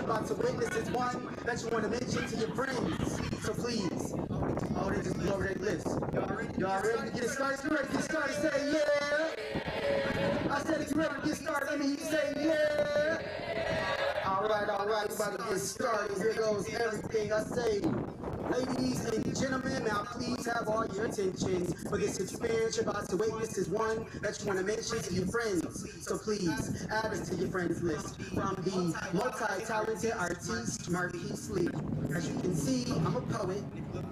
about to witness is one that you want to mention to your friends. So please, oh, they just blew over their list. Y'all ready to get started? You ready to get started? Say yeah. I said if you ready to get started, let me hear you say yeah. All right, we about to get started. Here goes everything I say. Ladies and gentlemen, now please have all your attention for this experience you're about to witness is one that you want to mention to your friends. So please add us to your friends list from the multi-talented artiste Marquise Lee. As you can see, I'm a poet.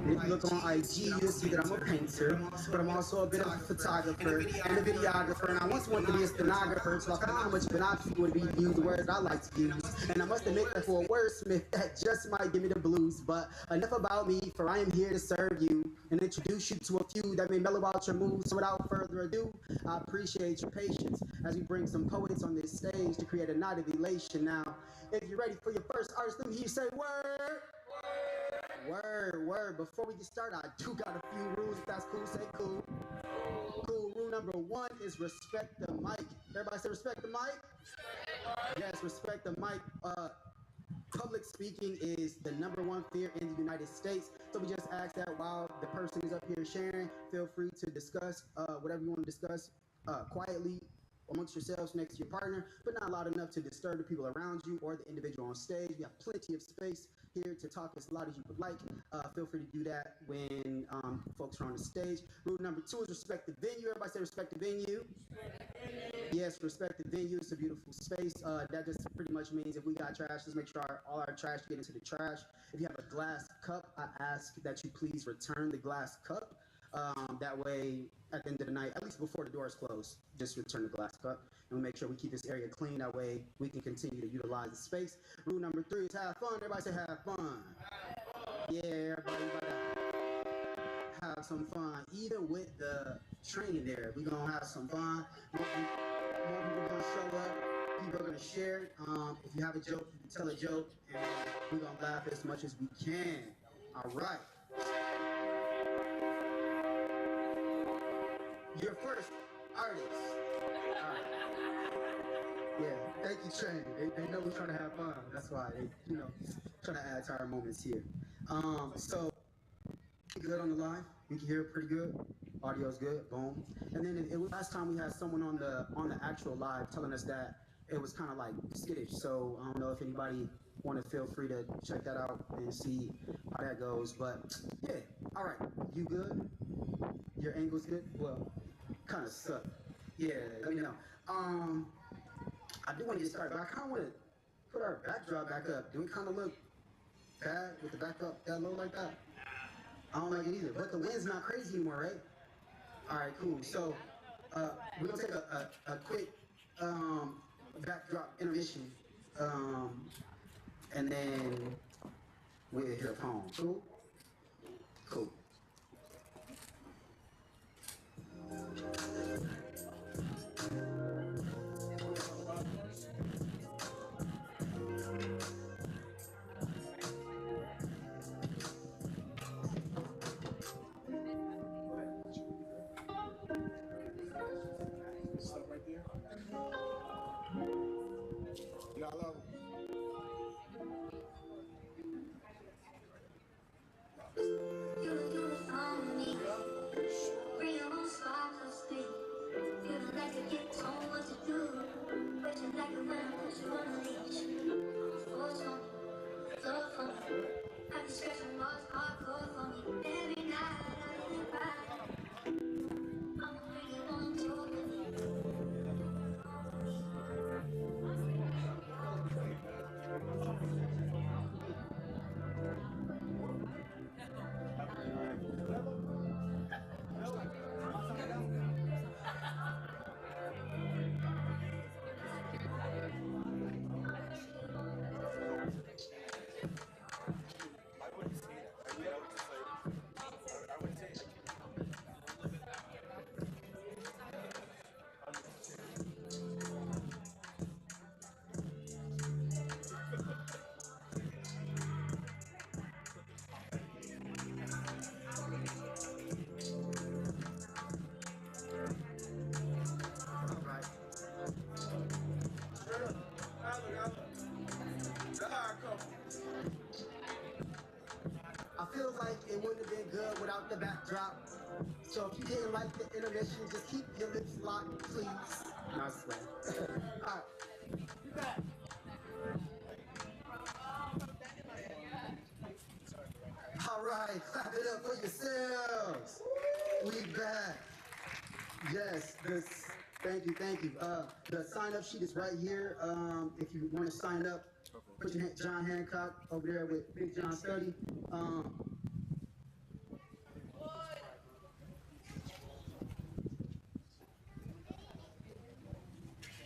If you look on IG, you'll see that I'm a painter, but I'm also a bit of a photographer and a videographer. And I once wanted to be a stenographer, so I found how much photography would be used, the words I like to use. And I must admit that for a wordsmith, that just might give me the blues. But enough about me, for I am here to serve you and introduce you to a few that may mellow out your mood. So without further ado, I appreciate your patience as we bring some poets on this stage to create a night of elation. Now, if you're ready for your first artist, let me hear you say word. Word. Before we get started, I do got a few rules. If that's cool, say cool. Cool. Rule number one is respect the mic. Everybody say respect the mic. Yes, respect the mic. Public speaking is the #1 fear in the United States. So we just ask that while the person is up here sharing, feel free to discuss whatever you want to discuss quietly amongst yourselves next to your partner, but not loud enough to disturb the people around you or the individual on stage. We have plenty of space here to talk as loud as you would like. Feel free to do that when folks are on the stage. Rule number two is respect the venue. Everybody say respect the venue. Yes, respect the venue. It's a beautiful space. That just pretty much means if we got trash, just make sure all our trash get into the trash. If you have a glass cup, I ask that you please return the glass cup. That way, at the end of the night, at least before the doors close, just return the glass cup. And we make sure we keep this area clean. That way, we can continue to utilize the space. Rule number three is have fun. Everybody say have fun. Yeah, everybody have some fun. Even with the training there, we're going to have some fun. More people are going to show up. People are going to share it. If you have a joke, you can tell a joke. And we're going to laugh as much as we can. All right. Your first artist. All right. Yeah, thank you, Trey. They know we're trying to have fun. That's why they, trying to add to our moments here. So good on the line. We can hear it pretty good. Audio's good. Boom. And then it was last time we had someone on the actual live telling us that it was kind of like skittish. So I don't know if anybody want to feel free to check that out and see how that goes. But yeah, all right. You good? Your angle's good? Well, kind of suck. Yeah, let me know. I do want to get started, but I kind of want to put our backdrop back up. Do we kind of look bad with the back up that low like that? I don't like it either, but the wind's not crazy anymore, right? All right, cool. So we're gonna take a quick backdrop intermission, and then we'll hit a poem. Cool? Cool. Stop right there. Y'all love them. wouldn't have been good without the backdrop. So if you didn't like the intermission, just keep your lips locked, please. No, I swear. All right. All right, clap it up for yourselves. We back. Yes, thank you. The sign-up sheet is right here. If you want to sign up, put your John Hancock over there with Big John Study.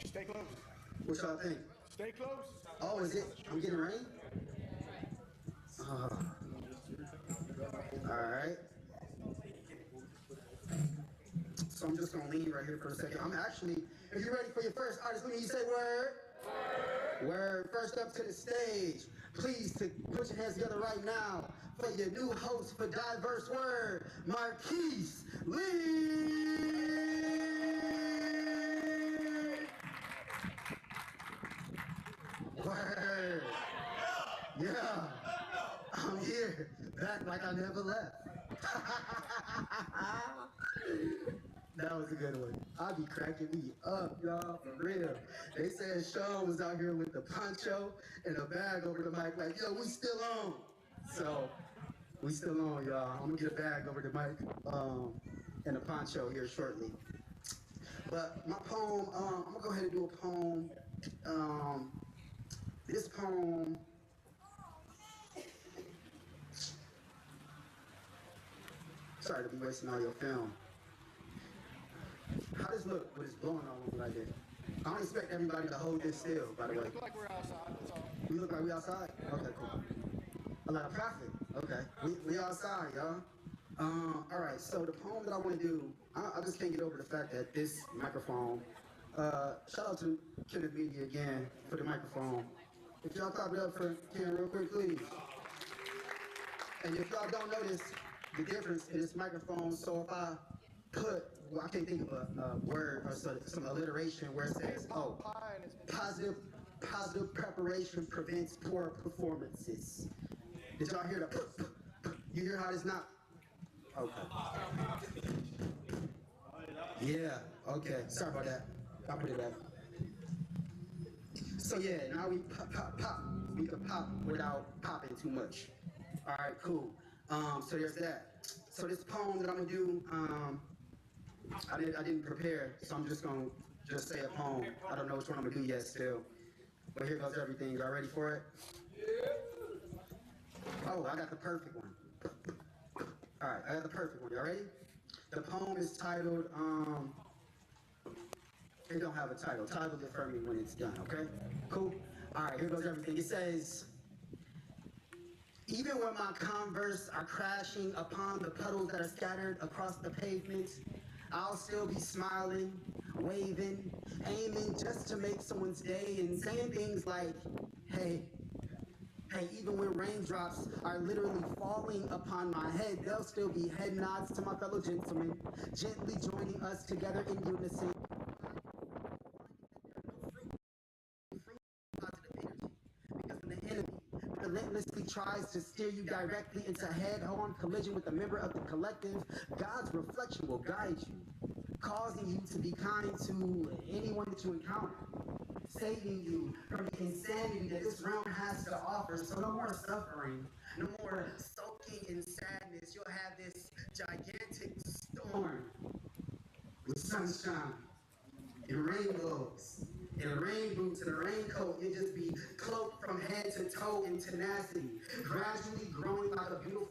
Stay close. What y'all think? Stay close. Oh, is it? I'm getting rain? All right. So I'm just gonna lean right here for a second. I'm actually, if you're ready for your first artist, let me say word. Word. First up to the stage. Please put your hands together right now for your new host for Diverse Word, Marquise Lee. Word. Yeah. I'm here. Back like I never left. That was a good one. I be cracking me up, y'all, for real. They said Sean was out here with the poncho and a bag over the mic like, yo, we still on. So, we still on, y'all. I'm gonna get a bag over the mic and a poncho here shortly. But my poem, I'm gonna go ahead and do a poem. This poem, sorry to be wasting all your film. How does look when it's blowing all over like that? I don't expect everybody to hold this still, by the way. We look like we're outside, that's all. We look like we outside? Okay, cool. A lot of profit. Okay. We outside, y'all. All right, so the poem that I want to do, I just can't get over the fact that this microphone, shout out to Kenneth Media again for the microphone. If y'all clap it up for Ken real quick, please. And if y'all don't notice the difference in this microphone, so if I put, well, I can't think of a word or some alliteration where it says, oh, positive preparation prevents poor performances. Did y'all hear that? You hear how it's not? Okay. Yeah, okay. Sorry about that. I'll put it back. So yeah, now we pop. We can pop without popping too much. All right, cool. So there's that. So this poem that I'm gonna do, I didn't prepare, so I'm just gonna say a poem. I don't know which one I'm gonna do yet still. But here goes everything. Y'all ready for it? Oh, I got the perfect one. All right, I got the perfect one. Y'all ready? The poem is titled, it don't have a title. Title it for me when it's done, okay? Cool? All right, here goes everything. It says, even when my Converse are crashing upon the puddles that are scattered across the pavement, I'll still be smiling, waving, aiming just to make someone's day and saying things like, hey, even when raindrops are literally falling upon my head, there'll still be head nods to my fellow gentlemen, gently joining us together in unison. Because when the enemy relentlessly tries to steer you directly into head-on collision with a member of the collective, God's reflection will guide you, causing you to be kind to anyone that you encounter, saving you from the insanity that this realm has to offer. So no more suffering, no more soaking in sadness. You'll have this gigantic storm with sunshine and rainbows and rain boots and a raincoat. You'll just be cloaked from head to toe in tenacity, gradually growing like a beautiful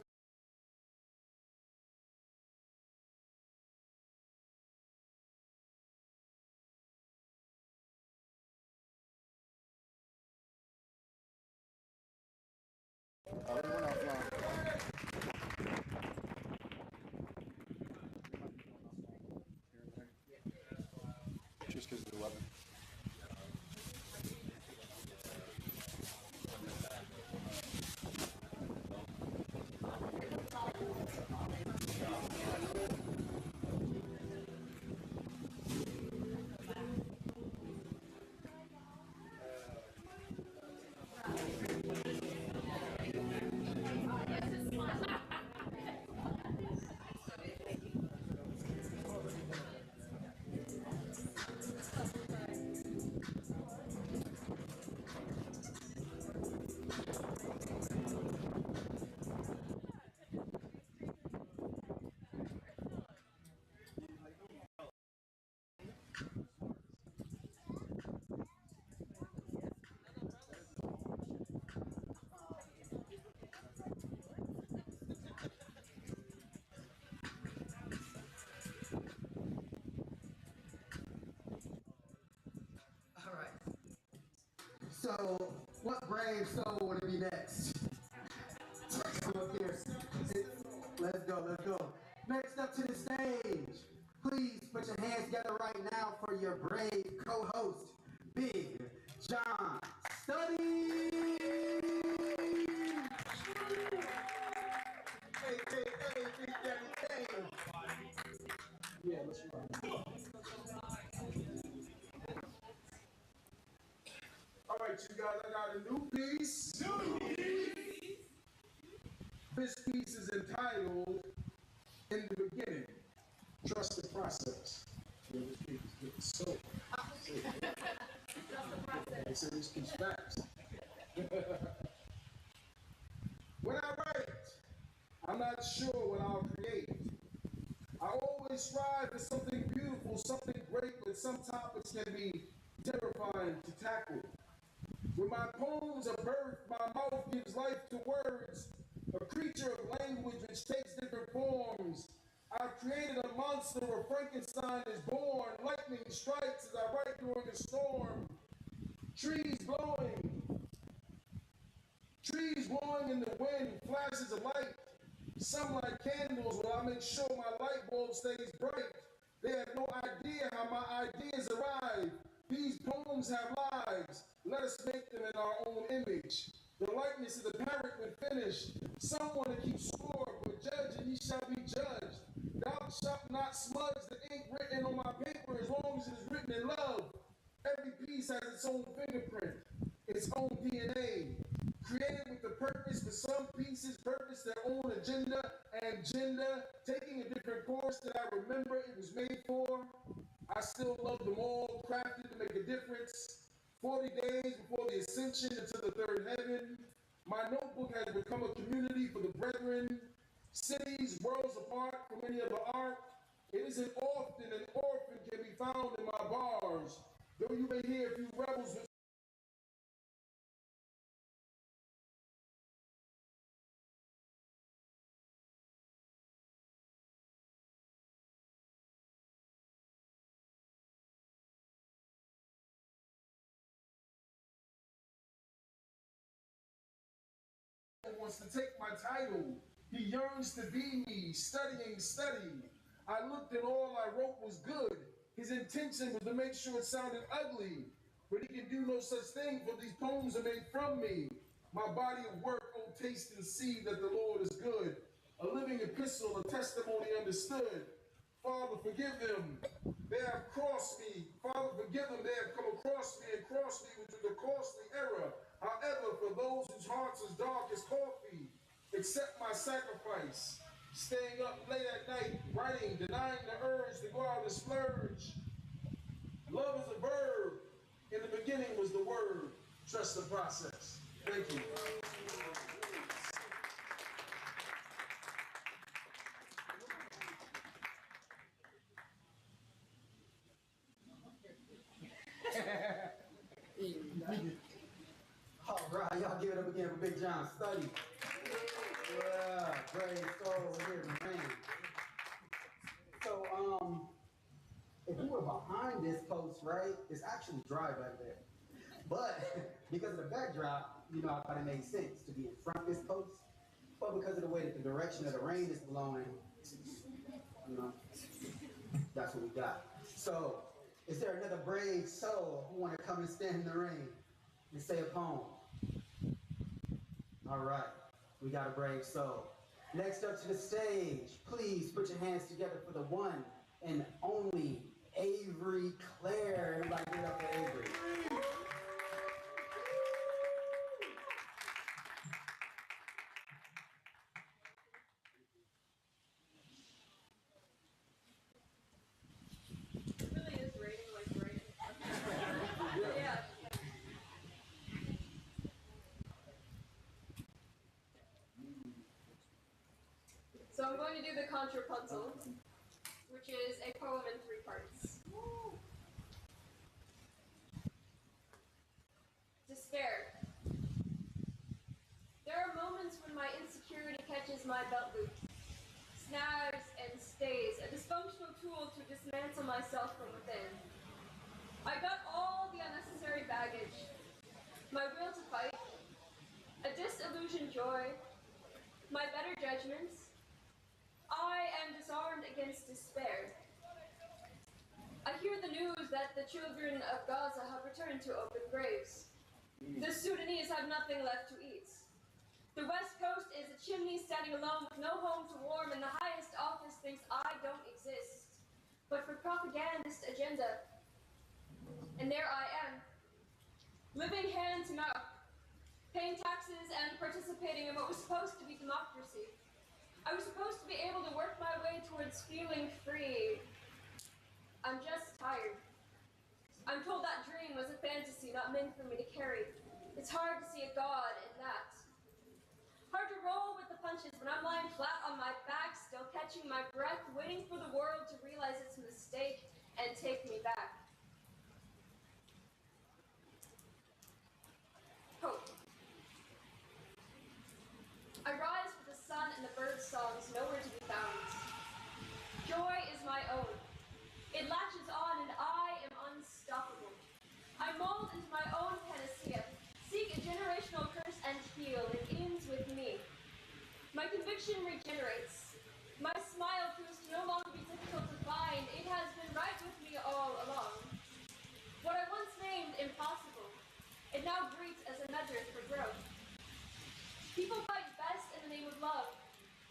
Just because of the weapon. So, what brave soul would it be next? Come up here. Let's go, let's go. Next up to the stage, please put your hands together right now for your brave co-host, Big John Study. Hey, Big Daddy, hey. Yeah, let's run. All right, you guys, I got a new piece. This piece is entitled In the Beginning, Trust the Process. Yeah, this piece is getting so. I say this piece fast. When I write, I'm not sure what I'll create. I always strive for something beautiful, something great, but some topics can be terrifying to tackle. When my poems are birthed, my mouth gives life to words, a creature of language which takes different forms. I've created a monster where Frankenstein is born, lightning strikes as I write during a storm. Trees blowing in the wind, flashes of light. Some like candles, while I make sure my light bulb stays bright. They have no idea how my ideas arrive. These poems have lives. Let us make them in our own image. The likeness is apparent when finished. Someone to keep score, but judge and ye shall be judged. Thou shalt not smudge the ink written on my paper as long as it is written in love. Every piece has its own fingerprint, its own DNA. Created with the purpose, for some pieces purpose their own agenda and gender, taking a different course that I remember it was made for. I still love them all, crafted to make a difference. 40 days before the ascension into the third heaven, my notebook has become a community for the brethren. Cities, worlds apart from any other art. It isn't often an orphan can be found in my bars, though you may hear a few rebels with wants to take my title. He yearns to be me, studying. I looked and all I wrote was good. His intention was to make sure it sounded ugly, but he can do no such thing, for these poems are made from me. My body of work, oh taste and see that the Lord is good. A living epistle, a testimony understood. Father, forgive them. They have crossed me. Father, forgive them. They have come across me and crossed me with the costly error. However, for those whose hearts is dark as coffee, accept my sacrifice. Staying up late at night, writing, denying the urge to go out and splurge. Love is a verb. In the beginning was the word. Trust the process. Thank you. All right, y'all give it up again for Big John Study. Yeah, brave soul here, man. So, if you were behind this post, right, it's actually dry back there. But because of the backdrop, you know, I thought it made sense to be in front of this post. But because of the way that the direction of the rain is blowing, you know, that's what we got. So, is there another brave soul who want to come and stand in the rain and say a poem? All right, we got a brave soul. Next up to the stage, please put your hands together for the one and only Avery Claire. Everybody give it up for Avery. It really is raining like rain. Yeah. So I'm going to do the contrapuntal, which is a poem in 3 parts. Despair. There are moments when my insecurity catches my belt loop, snags and stays, a dysfunctional tool to dismantle myself from within. I got all the unnecessary baggage. My disillusioned joy, my better judgments, I am disarmed against despair. I hear the news that the children of Gaza have returned to open graves. The Sudanese have nothing left to eat. The West Coast is a chimney standing alone with no home to warm, and the highest office thinks I don't exist, but for propagandist agenda. And there I am, living hand to mouth, paying taxes and participating in what was supposed to be democracy. I was supposed to be able to work my way towards feeling free. I'm just tired. I'm told that dream was a fantasy not meant for me to carry. It's hard to see a God in that. Hard to roll with the punches when I'm lying flat on my back, still catching my breath, waiting for the world to realize its mistake and take me back. Hope. I rise with the sun and the bird songs nowhere to be found. Joy is my own. It latches on and I am unstoppable. I mold into my own panacea, seek a generational curse and heal. It ends with me. My conviction regenerates. My smile proves to no longer be difficult to find. It has been right with me all along. What I once named impossible, it now greets as a measure for growth. People fight best in the name of love.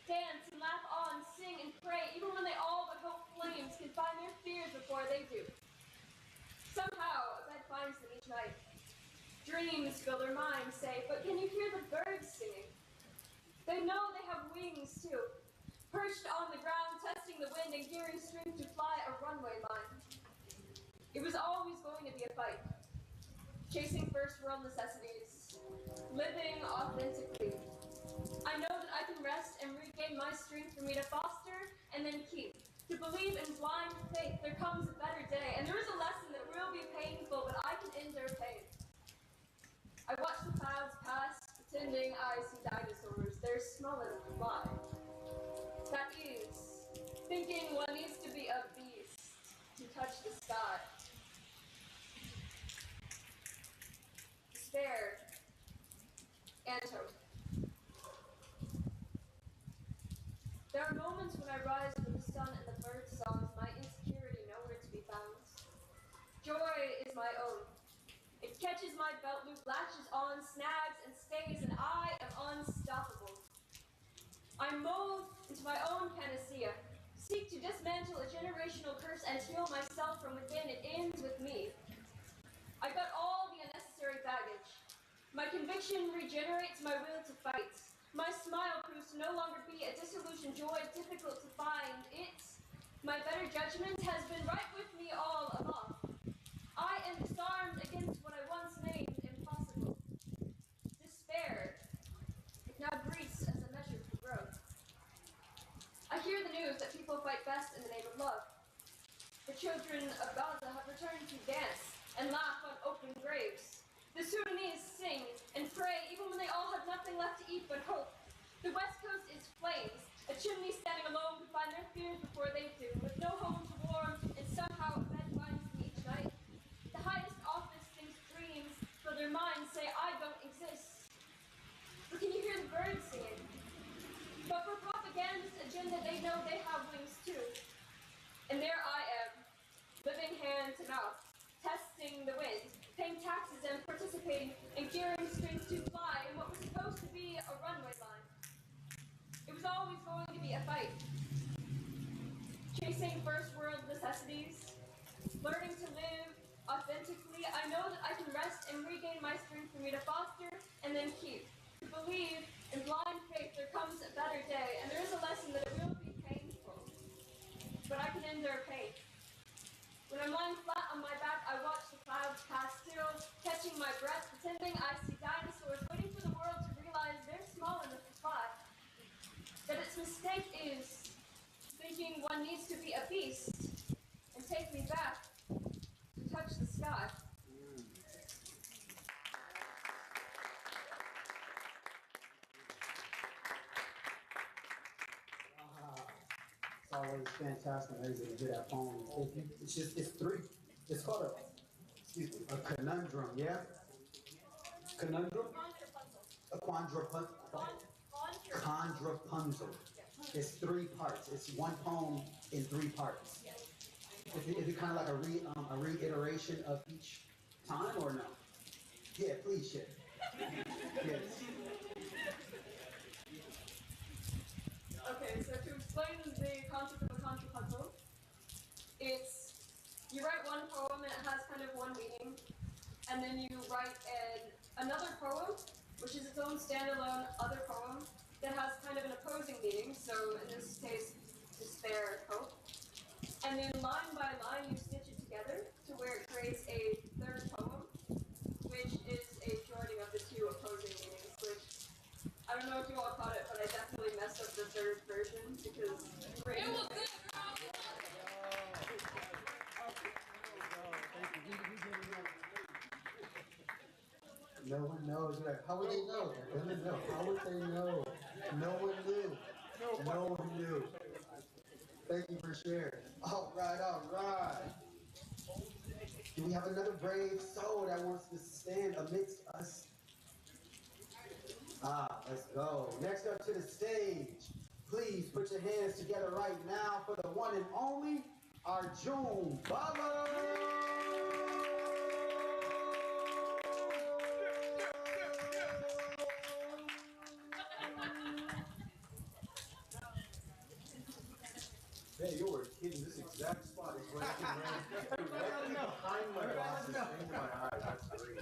Dance and laugh on, sing and pray, even when they all but hope flames can find their fears before they do. Somehow, a bed finds them each night. Dreams fill their minds, say, but can you hear the birds singing? They know they have wings, too. Perched on the ground, testing the wind and gearing strength to fly a runway line. It was always going to be a fight. Chasing first world necessities. Living authentically. I know that I can rest and regain my strength for me to foster and then keep. To believe in blind faith, there comes a better day. And there is a lesson that will be painful, but I can endure pain. I watch the clouds pass, pretending I see dinosaurs. They're small enough to fly. That is, thinking one needs to be a beast to touch the sky. Despair and hope. There are moments when I rise with the sun and the bird songs, my insecurity nowhere to be found. Joy is my own. It catches my belt loop, latches on, snags and stays, and I am unstoppable. I mold into my own panacea, seek to dismantle a generational curse and heal myself from within. It ends with me. I got all the unnecessary baggage. My conviction regenerates my will to fight. My smile proves to no longer be a disillusioned joy difficult to find. My better judgment has been right with me all along. I am disarmed against what I once named impossible. Despair. It now greets as a measure for growth. I hear the news that people fight best in the name of love. The children of Gaza have returned to dance and laugh on open graves. The Sudanese sing and pray even when they all have nothing left to eat but hope. The West Coast is flames, a chimney standing alone to find their fears before they do, with no home to warm, and somehow a bed finds them each night. The highest office thinks dreams, but their minds say I don't exist. But can you hear the birds singing? But for propagandist agenda, they know they have wings too. And there I am, living hand to mouth, testing the wind, paying taxes and participating in gearing strength to fly in what was supposed to be a runway line. It was always going to be a fight. Chasing first world necessities, learning to live authentically, I know that I can rest and regain my strength for me to foster and then keep. To believe in blind faith, there comes a better day, and there is a lesson that it will be painful, but I can endure pain. When I'm lying flat on my back, I watch the clouds pass still, catching my breath, pretending I see dinosaurs, waiting for the world to realize they're small enough to fly. That its mistake is thinking one needs to be a beast and take me back to touch the sky. It's always fantastic, amazing to hear that poem. It's called a conundrum, yeah? Conundrum? A Contrapuntal. It's 3 parts. It's one poem in 3 parts. Is it kind of like a reiteration of each time or no? Yeah, please share. Yes. Okay, so to explain the concept of a contrapuntal, it's you write one poem and it has kind of one meaning, and then you write another poem, which is its own standalone other poem that has kind of an opposing meaning. So in this case, despair, hope. And then line by line, you stitch it together to where it creates a third poem, which is a joining of the 2 opposing meanings, which I don't know if you all caught it, but I definitely messed up the 3rd version because it was good. No one knows. How would they know? How would they know? No one knew. No one knew. Thank you for sharing. All right, all right. Do we have another brave soul that wants to stand amidst us? Let's go. Next up to the stage. Please put your hands together right now for the one and only Arjun Baba. Hey, you were kidding. This exact spot is where I can run directly behind my glasses into my eyes. That's great.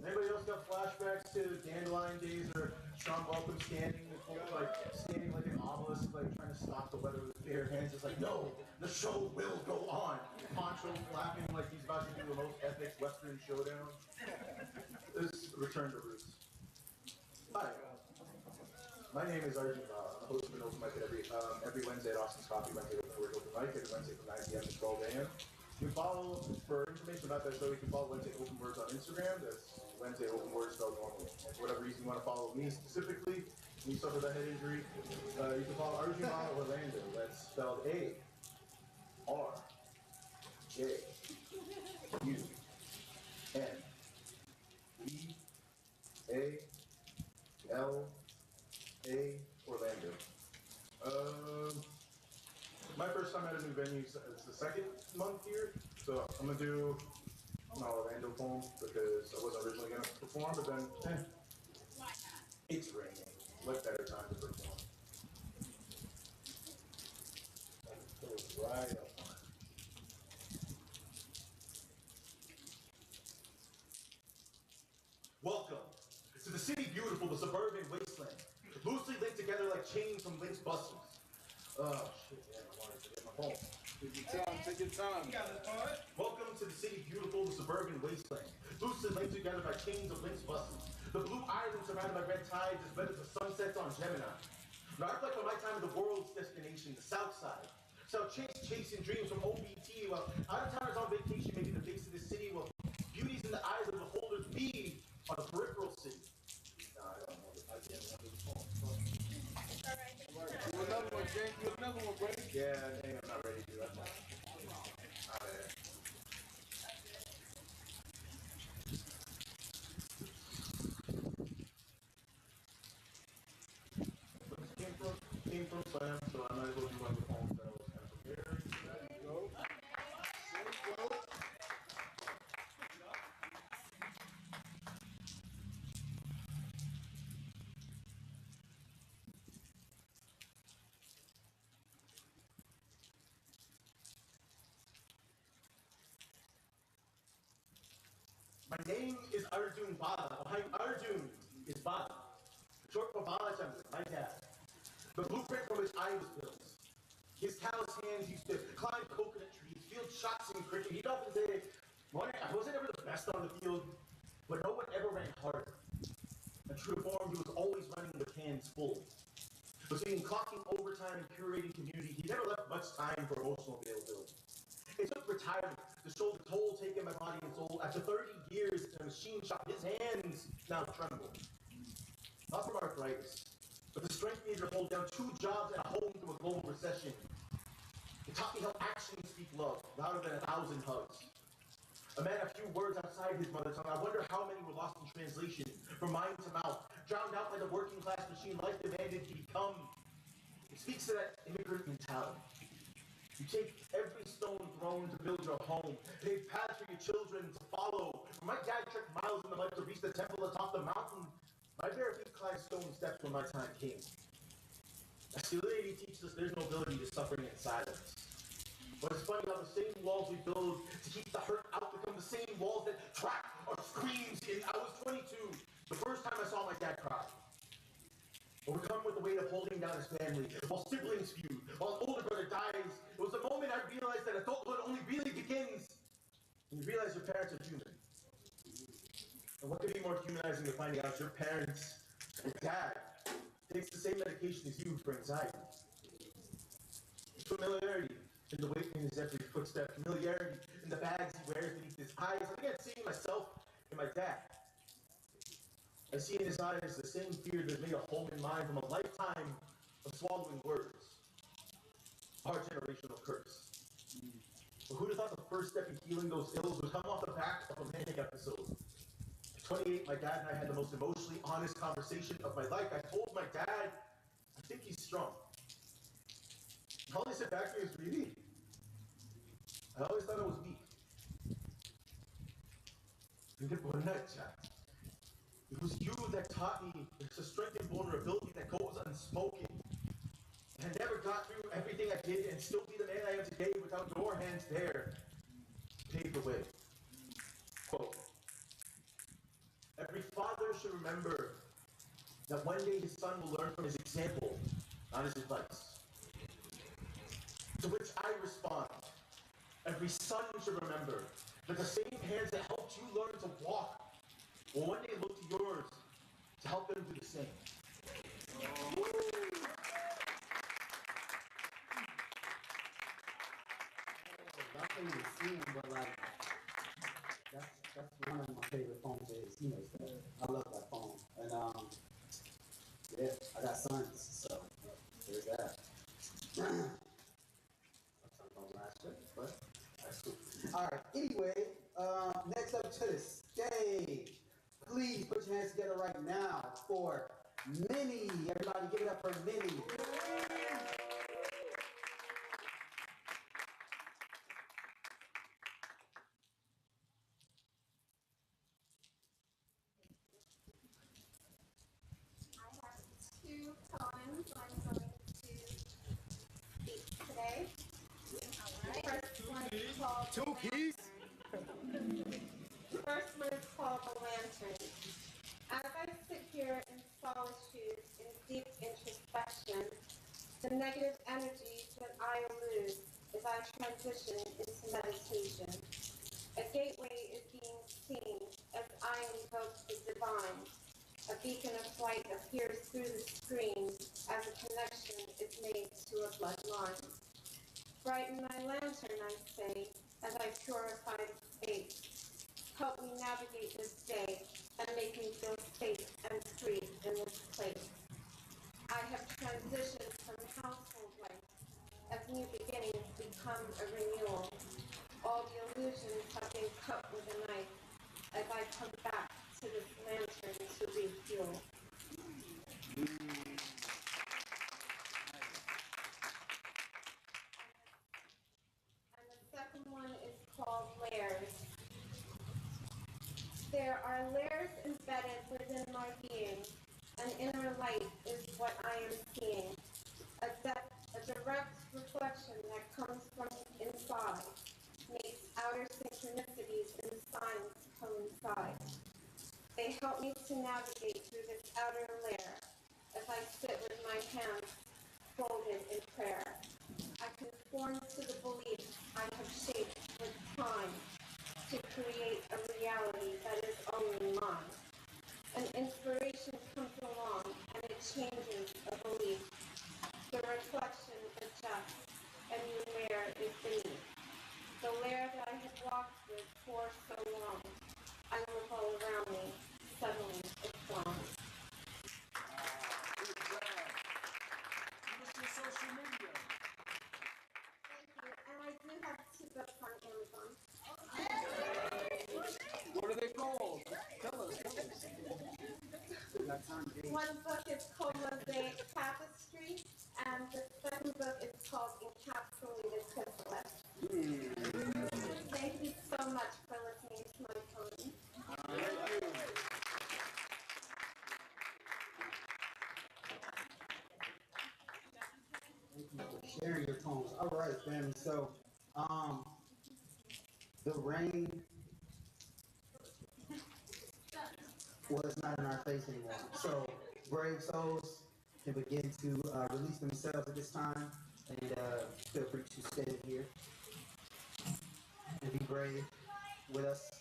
Anybody else got flashbacks to Dandelion days or Sean Welcome standing like an obelisk, like trying to stop the weather with his bare hands? It's like, no, the show will go on. Poncho flapping like he's about to do the most epic Western showdown. This return to roots. Hi. My name is Arjun Bala. I'm the host of an open mic every Wednesday at Austin's Coffee, Wednesday open mic, every Wednesday from 9 p.m. to 12 a.m. You can follow, for information about that show, you can follow Wednesday Open Words on Instagram. That's Wednesday Open Words spelled normally. And for whatever reason you want to follow me specifically, when you suffer that head injury, you can follow Arjun Bala Orlando. That's spelled A-R-J-U-N-B-A-L-A Orlando. My first time at a new venue is the 2nd month here, so I'm gonna do an Orlando poem because I wasn't originally gonna perform, but then it's raining. What better time to perform? Right up on it. Welcome to the city beautiful, the suburban wasteland, loosely linked together like chains from Link's buses. Oh shit, man, I wanted to get my phone. Take your time, take your time. You got it, bud. Welcome to the city beautiful, the suburban wasteland, loosely linked together by chains of Link's buses. The blue island surrounded by red tides as red as the sunsets on Gemini. Now I reflect on my time at the world's destination, the South Side. So chasing dreams from OBT, while out-of-towners on vacation, making the face of the city, while beauties in the eyes of the beholders we are the peripheral city. No, I don't know. I can't remember the phone. Do another one, James. Do another one, buddy. Yeah, dang, I'm not ready to do that. Came from Slam, so I might as well do one of the poems that I was kind of prepared. There you go. There you go. My name is Arjun Bala. Arjun is Bala. Short for Bala Chandra, my dad. The blueprint from which I was built. His callous hands used to climb coconut trees, field shots in cricket. He'd often say, I wasn't ever the best on the field, but no one ever ran harder. And true to form, he was always running with hands full. Between clocking overtime and curating community, he never left much time for emotional availability. It took retirement to shoulder the toll taken by body and soul. After 30 years in a machine shop, his hands now tremble. Not from arthritis, but the strength needed to hold down 2 jobs and a home through a global recession. It taught me how actions speak love, louder than 1,000 hugs. A man of few words outside his mother tongue. I wonder how many were lost in translation, from mind to mouth, drowned out by the working class machine life demanded to become. It speaks to that immigrant mentality. You take every stone thrown to build your home, pave paths for your children to follow. When my dad trekked miles in the mud to reach the temple atop the mountain, my bare feet climbed stone steps when my time came. Masculinity teaches us there's no ability to suffering in silence. But it's funny how the same walls we build to keep the hurt out become the same walls that track our screams. I was 22, the first time I saw my dad cry. Overcome with the weight of holding down his family, while siblings feud, while his older brother dies. It was the moment I realized that adulthood only really begins when you realize your parents are human. And what could be more humanizing than finding out your parents, your dad, takes the same medication as you for anxiety? Familiarity in the weight in his every footstep, familiarity in the bags he wears beneath his eyes. I began seeing myself in my dad. I see in his eyes the same fear that made a home in mine from a lifetime of swallowing words. Our generational curse. But who'd have thought the first step in healing those ills would come off the back of a manic episode? At 28, my dad and I had the most emotionally honest conversation of my life. I told my dad, I think he's strong. And all he said back to me was, really? I always thought I was weak. It was you that taught me there's a strength and vulnerability that goes unspoken. And I never got through everything I did and still be the man I am today without your hands there to pave the way. Quote, every father should remember that one day his son will learn from his example, not his advice. To which I respond, every son should remember that the same hands that helped you learn to walk will one day look to yours to help them do the same. Y'all can't even see him, but like, that's one of my favorite poems of his. He knows that. I love that poem. And yeah, I got sons, so there's that. But that's cool. All right. Anyway, next up to the stage. Please put your hands together right now for Minnie. Everybody, give it up for Minnie. I have two poems I'm going to speak today. The first one is called Two keys. The first one is called The Lantern. As I sit here in solitude, in deep introspection, the negative energies that I lose as I transition into meditation. A gateway is being seen as I invoke the divine. A beacon of light appears through the screen as a connection is made to a bloodline. Brighten my lantern, I say, as I purify the space. Help me navigate this day and make me feel safe and free in this place. I have transitioned from household life as new beginnings become a renewal. All the illusions have been cut with a knife as I come back to this lantern to refuel. And the second one is called Layers. There are layers embedded within my being. An inner light is what I am seeing. A direct reflection that comes from inside makes outer synchronicities and signs coincide. They help me to navigate through this outer layer as I sit with my hands folded in prayer. I conform to the beliefs I have shaped with time to create a reality that is only mine. An inspiration comes along and it changes a belief. The reflection adjusts, a new layer is beneath. The layer that I have walked with for so long, I look all around me, suddenly it's gone. Social media. Thank you, and I do have 2 books on Amazon. One book is called Mosaic Tapestry, and the second book is called Encapsulated Chrysalis. Thank you so much for listening to my poem. Thank you for sharing your poems. All right, family. So, the rain was not in our face anymore. So, brave souls can begin to release themselves at this time, and feel free to stay here and be brave with us.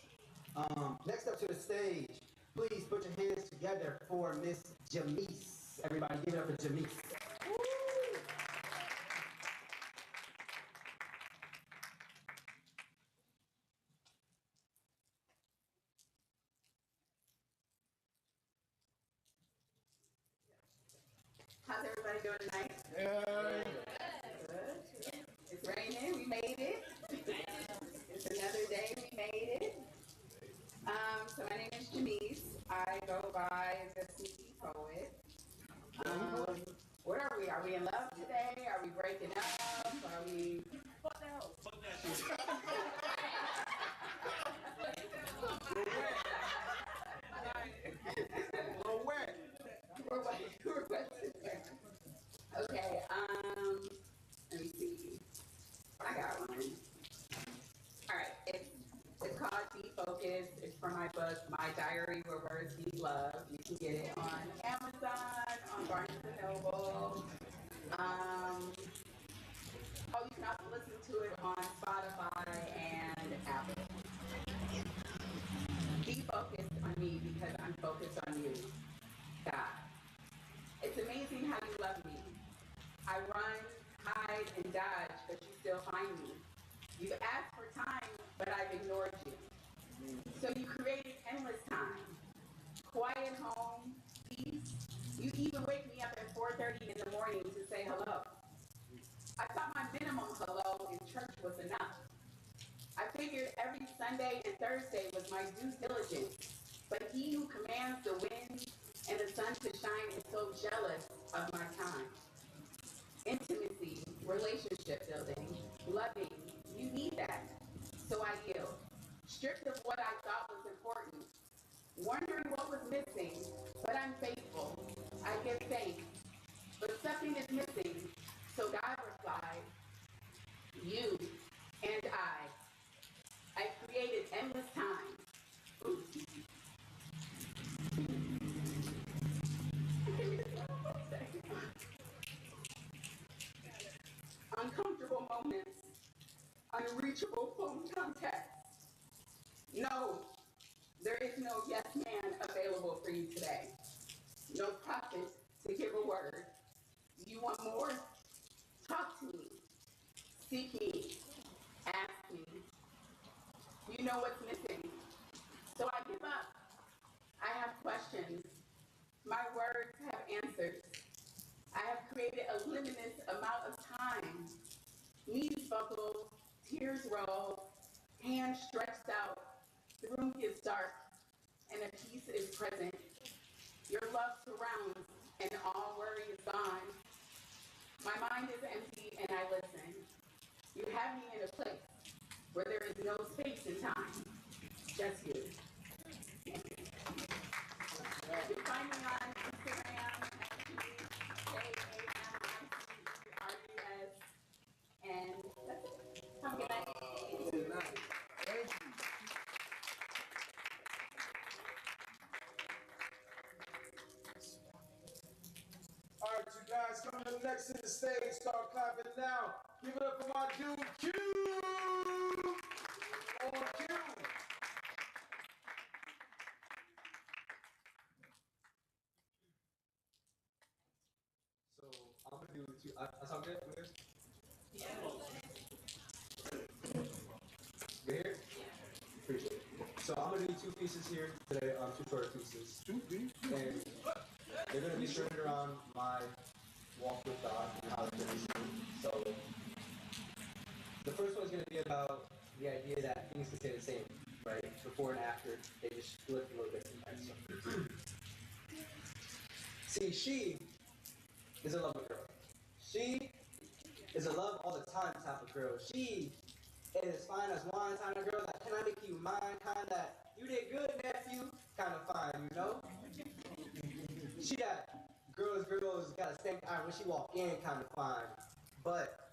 Next up to the stage, please put your hands together for Miss Jamise. Everybody give it up for Jamise. How's everybody doing tonight? Yeah. Good. It's raining. We made it. It's another day. We made it. So my name is Jamise. I go by the Sneaky Poet. What are we? Are we in love today? Are we breaking up? Are we? What the hell? We're wet. We're wet today. Okay, let me see. I got one. All right, it's called Be Focused. It's from my book, My Diary Where Words Need Love. You can get it on Amazon, on Barnes & Noble. You can also listen to it on Spotify and Apple. Be focused on me because I'm focused on you, God. It's amazing how you love me. I run, hide, and dodge, but you still find me. You've asked for time, but I've ignored you. So you created endless time. Quiet home, peace. You even wake me up at 4:30 in the morning to say hello. I thought my minimum hello in church was enough. I figured every Sunday and Thursday was my due diligence. But he who commands the wind and the sun to shine is so jealous of my time. Intimacy, relationship building, loving, you need that. So I yield. Stripped of what I thought was important. Wondering what was missing, but I'm faithful. I give thanks. But something is missing. So God replied, you and I created endless time. Ooh. Uncomfortable moments, unreachable phone contacts. No, there is no yes man available for you today. No prophet to give a word. You want more? Talk to me. Seek me. Ask me. You know what's missing. So I give up. I have questions. My words have answers. I have created a limitless amount of time. Knees buckle, tears roll, hands stretched out. The room gets dark, and a peace is present. Your love surrounds, and all worry is gone. My mind is empty, and I listen. You have me in a place where there is no space and time, just you. You can find me on Instagram at JAMICRUS, and that's it. Have a good night. Good night. Thank you. All right, you guys coming up next to the stage. Start clapping now. Give it up for my dude, Q. On Q. So I'm gonna do two. I sound good? Good? Yeah. Good here? Appreciate it. So I'm gonna do two pieces here today. Two short pieces. Two pieces. And they're gonna be centered around my walk with God and how it's been. So the first one's gonna be about the idea that things can stay the same, right? Before and after, they just flip a little bit sometimes. So See, she is a lover girl. She is a love all the time type of girl. She is fine as wine kind of girl that can I make you mine kind that you did good, nephew kind of fine, you know? She got girls got a stank eye when she walk in kind of fine. But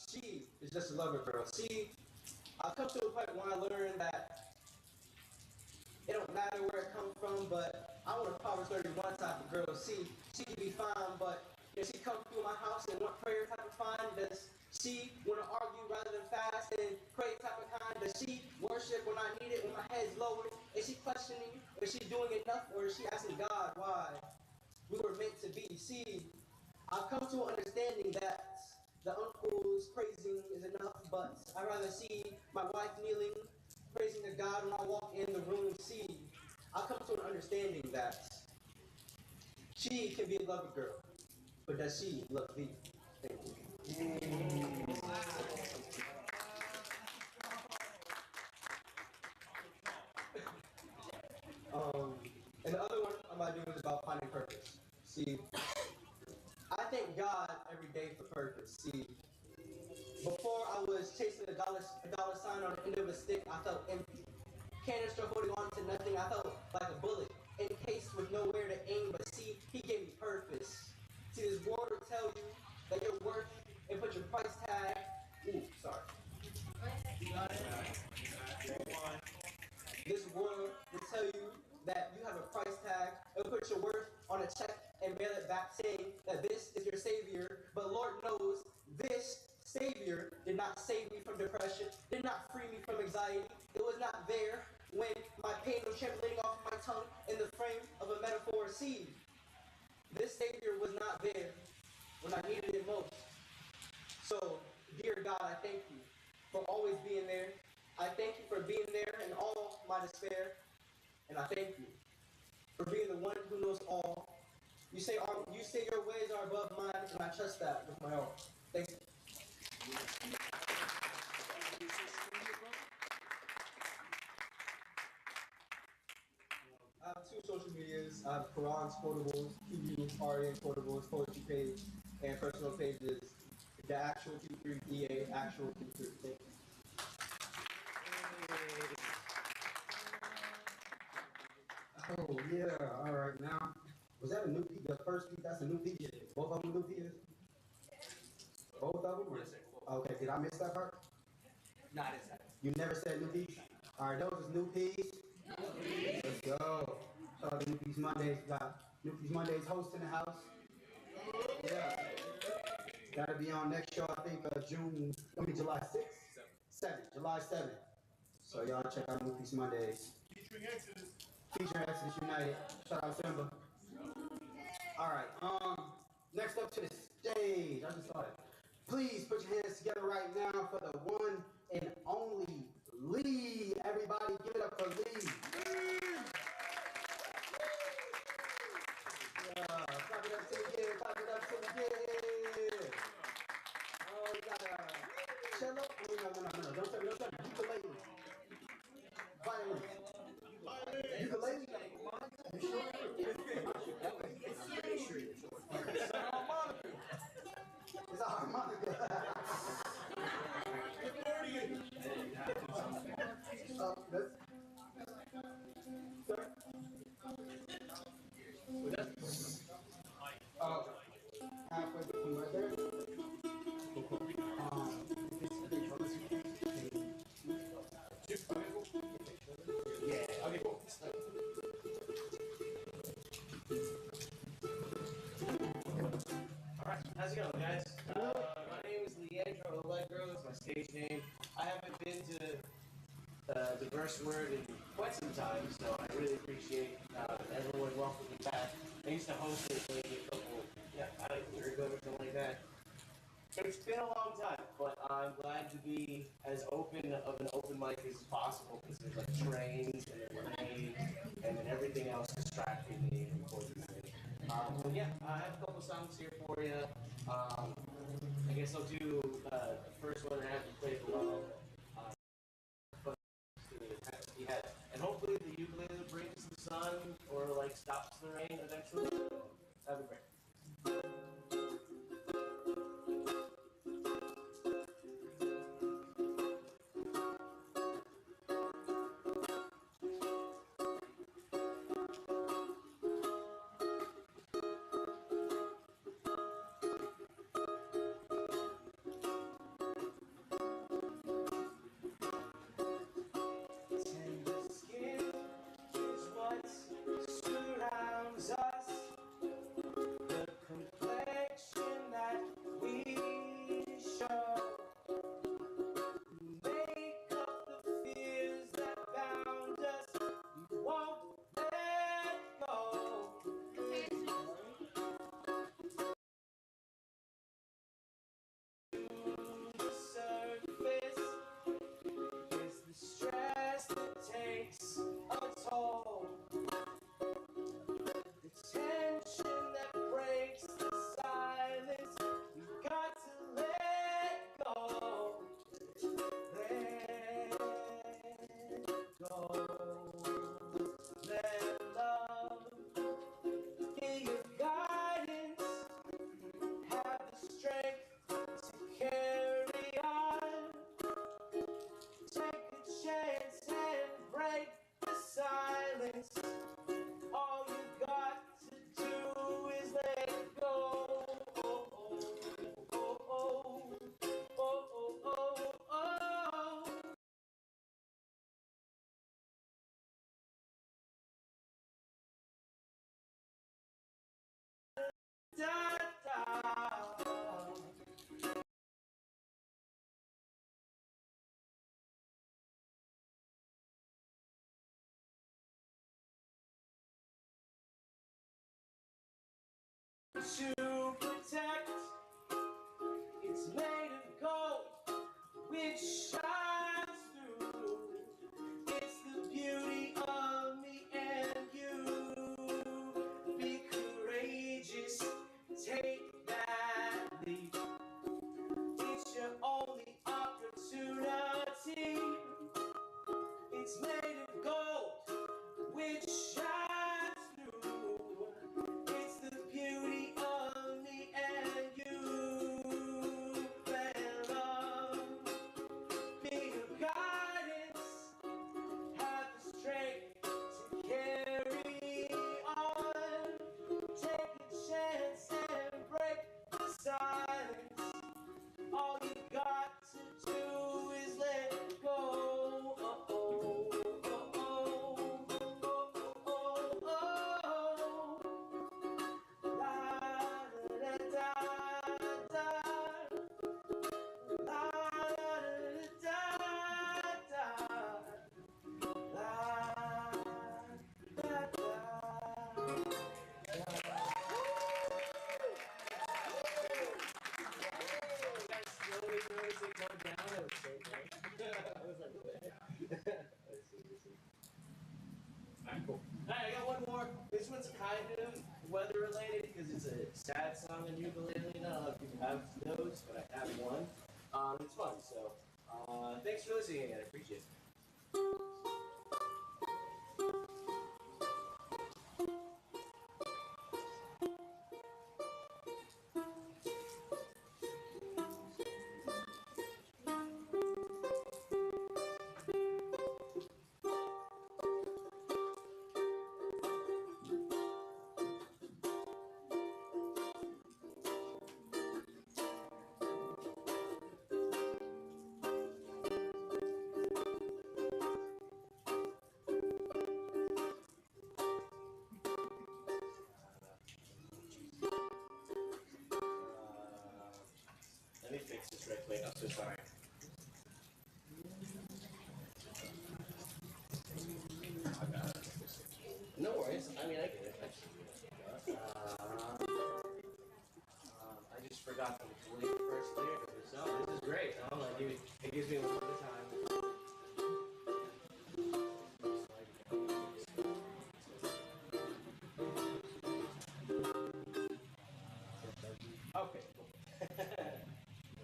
she is just a lover girl. See, I've come to a point where I learned that it don't matter where it comes from, but I want a Proverbs 31 type of girl. See, she can be fine, but if she come through my house and want prayer type of fine, does she want to argue rather than fast and pray type of kind? Does she worship when I need it, when my head's lowered? Is she questioning? Is she doing enough? Or is she asking God why we were meant to be? See, I've come to an understanding that the uncle's praising is enough, but I'd rather see my wife kneeling, praising to God when I walk in the room. See, I've come to an understanding that she can be a lover girl, but does she love me? Thank you. And the other one I'm about doing is about finding purpose. See, I thank God every day for purpose. See, before I was chasing a dollar sign on the end of a stick, I felt empty. Canister holding on to nothing, I felt like a bullet, encased with nowhere to aim, but see, he gave me purpose. See, this world will tell you that you're worth and put your price tag. Ooh, sorry. This world will tell you that you have a price tag and put your worth on a check and mail it back saying that this is your savior, but Lord knows this savior did not save me from depression, did not free me from anxiety. It was not there when my pain was trembling off my tongue in the frame of a metaphor seed. This savior was not there when I needed it most. So, dear God, I thank you for always being there. I thank you for being there in all my despair. And I thank you for being the one who knows all. You say your ways are above mine, and I trust that with my all. Thank you. I have two social medias. I have Quran's quotables, Hebrew Arian quotables, poetry page, and personal pages. The actual Q3 DA, actual Q3. Thank you. Oh yeah, all right now. Was that a new piece? The first piece, that's a new piece? Both of them new pieces? Both of them? Okay, did I miss that part? Not exactly. You never said new piece? All right, those is new piece. Let's go. The New Piece Mondays, got New Piece Mondays host in the house. Yeah. That'll be on next show, I think, July 6th? 7th, July 7th. So y'all check out New Piece Mondays. Featuring Exodus United. Shout out Simba. All right, next up to the stage. I just saw it. Please put your hands together right now for the one and only Lee. Everybody give it up for Lee. Yeah, clap it up to the kid, clap it up to the kid. Oh, we got a cello. No, don't tell me, ukulele. Violin. Ukulele. You sure? It's a harmonica. It's a harmonica. Halfway between right there. Yeah, okay, cool. Alright, how's it going, guys? My name is Leandro Allegro, it's my stage name. I haven't been to Diverse Word in quite some time, so I really appreciate everyone welcoming me back. I used to host it maybe a couple, I don't know, a year ago or something like that. It's been a long time, but I'm glad to be as open of an open mic as possible because there's like trains and lemonade and then everything else distracting me, unfortunately. But yeah, I have a couple songs here for you. I guess I'll do the first one I have to play below. And hopefully the ukulele brings the sun. sun or like stops the rain eventually, that'd be great. Tender skin is what surrounds us. The complexion that we show make up the fears that bound us. We won't let go. The surface is the stress that takes a toll. The tension that breaks the silence. We've got to let go. Let go. Let love be your guidance. Have the strength to carry on. Take a chance and break the silence. All you got to do is let go. Oh, oh, oh, oh, oh, oh, oh, oh. Da, da. To protect, it's made of gold, which shines through. It's the beauty of me and you. Be courageous, take that leap. It's your only opportunity. It's made of gold, which shines through. It's the beauty of me and you. Let love be your guidance. Have the strength to carry on. Take a chance and break the silence. All you got to do is let go. Oh, oh, oh, oh, oh, oh, oh, oh. La da da da. La da da. La da da. Slowly notice it go down. It was so great. I was like, what? Alright, cool. Alright, I got one more. This one's kind of weather related because it's a sad song on ukulele. I don't know if you have those, but I have one. It's fun, so thanks for listening again. I appreciate it. Let me fix this right quick. I'm so sorry. No worries. I mean, I get it. I just forgot to delete the first lyric of the song. This is great. I'm like, it gives me a little bit of time. Okay, cool.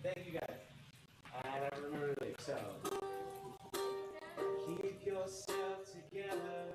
Thank you guys. I remember the lyrics. So, keep yourself together.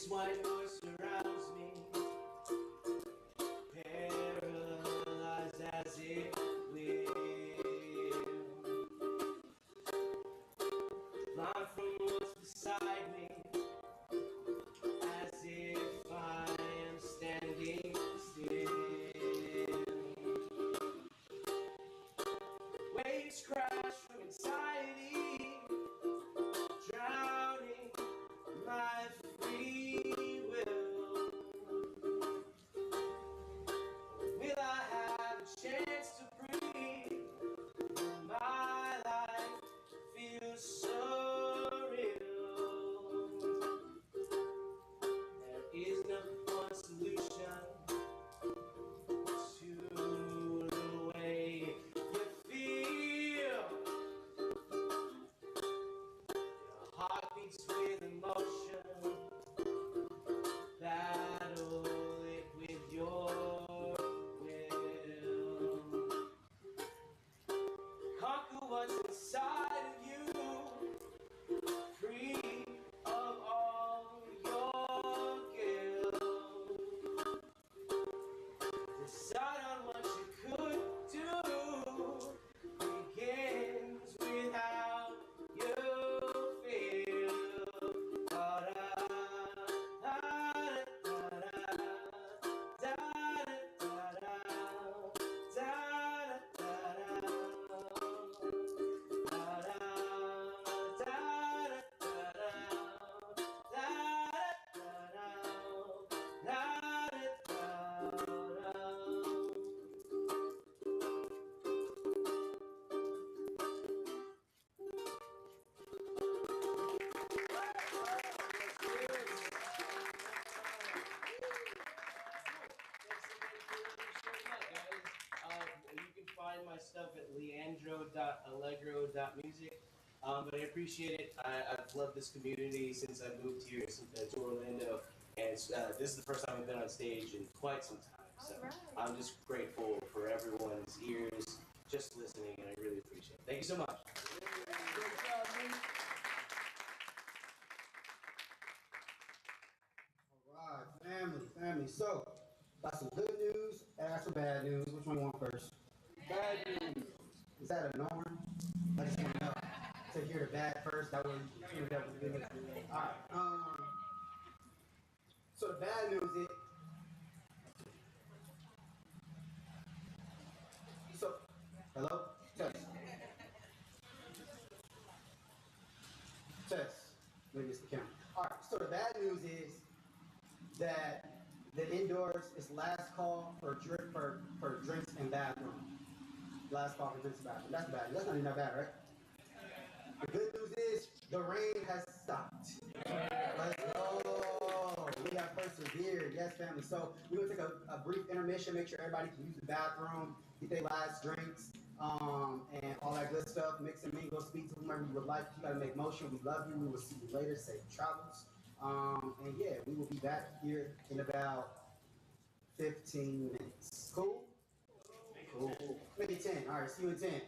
This white noise surrounds me, paralyzed as it will. Blind from what's beside me, as if I am standing still. Waves crash from anxiety, drowning my free will. Will I have a chance to breathe? My life feels so real. There is no one solution to the way you feel. Your heart beats with emotion. Battle it with your will. Conquer what's inside of you. Free of all your guilt. Decide on what you could do. Begins with how you feel. You can find my stuff at leandro.allegro.music. But I appreciate it. I've loved this community since I moved here to Orlando, and this is the first time I've been on stage in quite some time. So I'm just grateful for everyone's ears, just listening, and I really appreciate it. Thank you so much. All right, family. So, got some good news and got some bad news. Which one you want first? Bad news. Is that a norm? I just want to know. To hear the bad first, that way you can tune it up with the good news. All right. So the bad news is. So, hello? Test. Maybe it's the camera. All right. So the bad news is that the indoors is last call for drinks and bathroom. Last call for drinks and bathroom. That's bad. That's not even that bad, right? The good news is the rain has stopped. Let's go. We have persevered. Yes, family. So we're going to take a brief intermission, make sure everybody can use the bathroom, get their last drinks, and all that good stuff. Mix and mingle, speak to whomever you would like. You got to make motion. We love you. We will see you later. Safe travels. And yeah, we will be back here in about 15 minutes. Cool? Cool. Maybe 10. All right, see you in 10.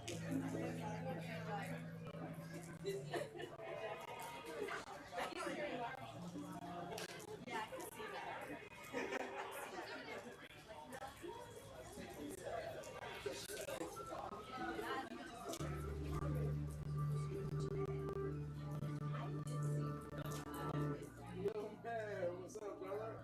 Yo, man, what's up, brother?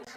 All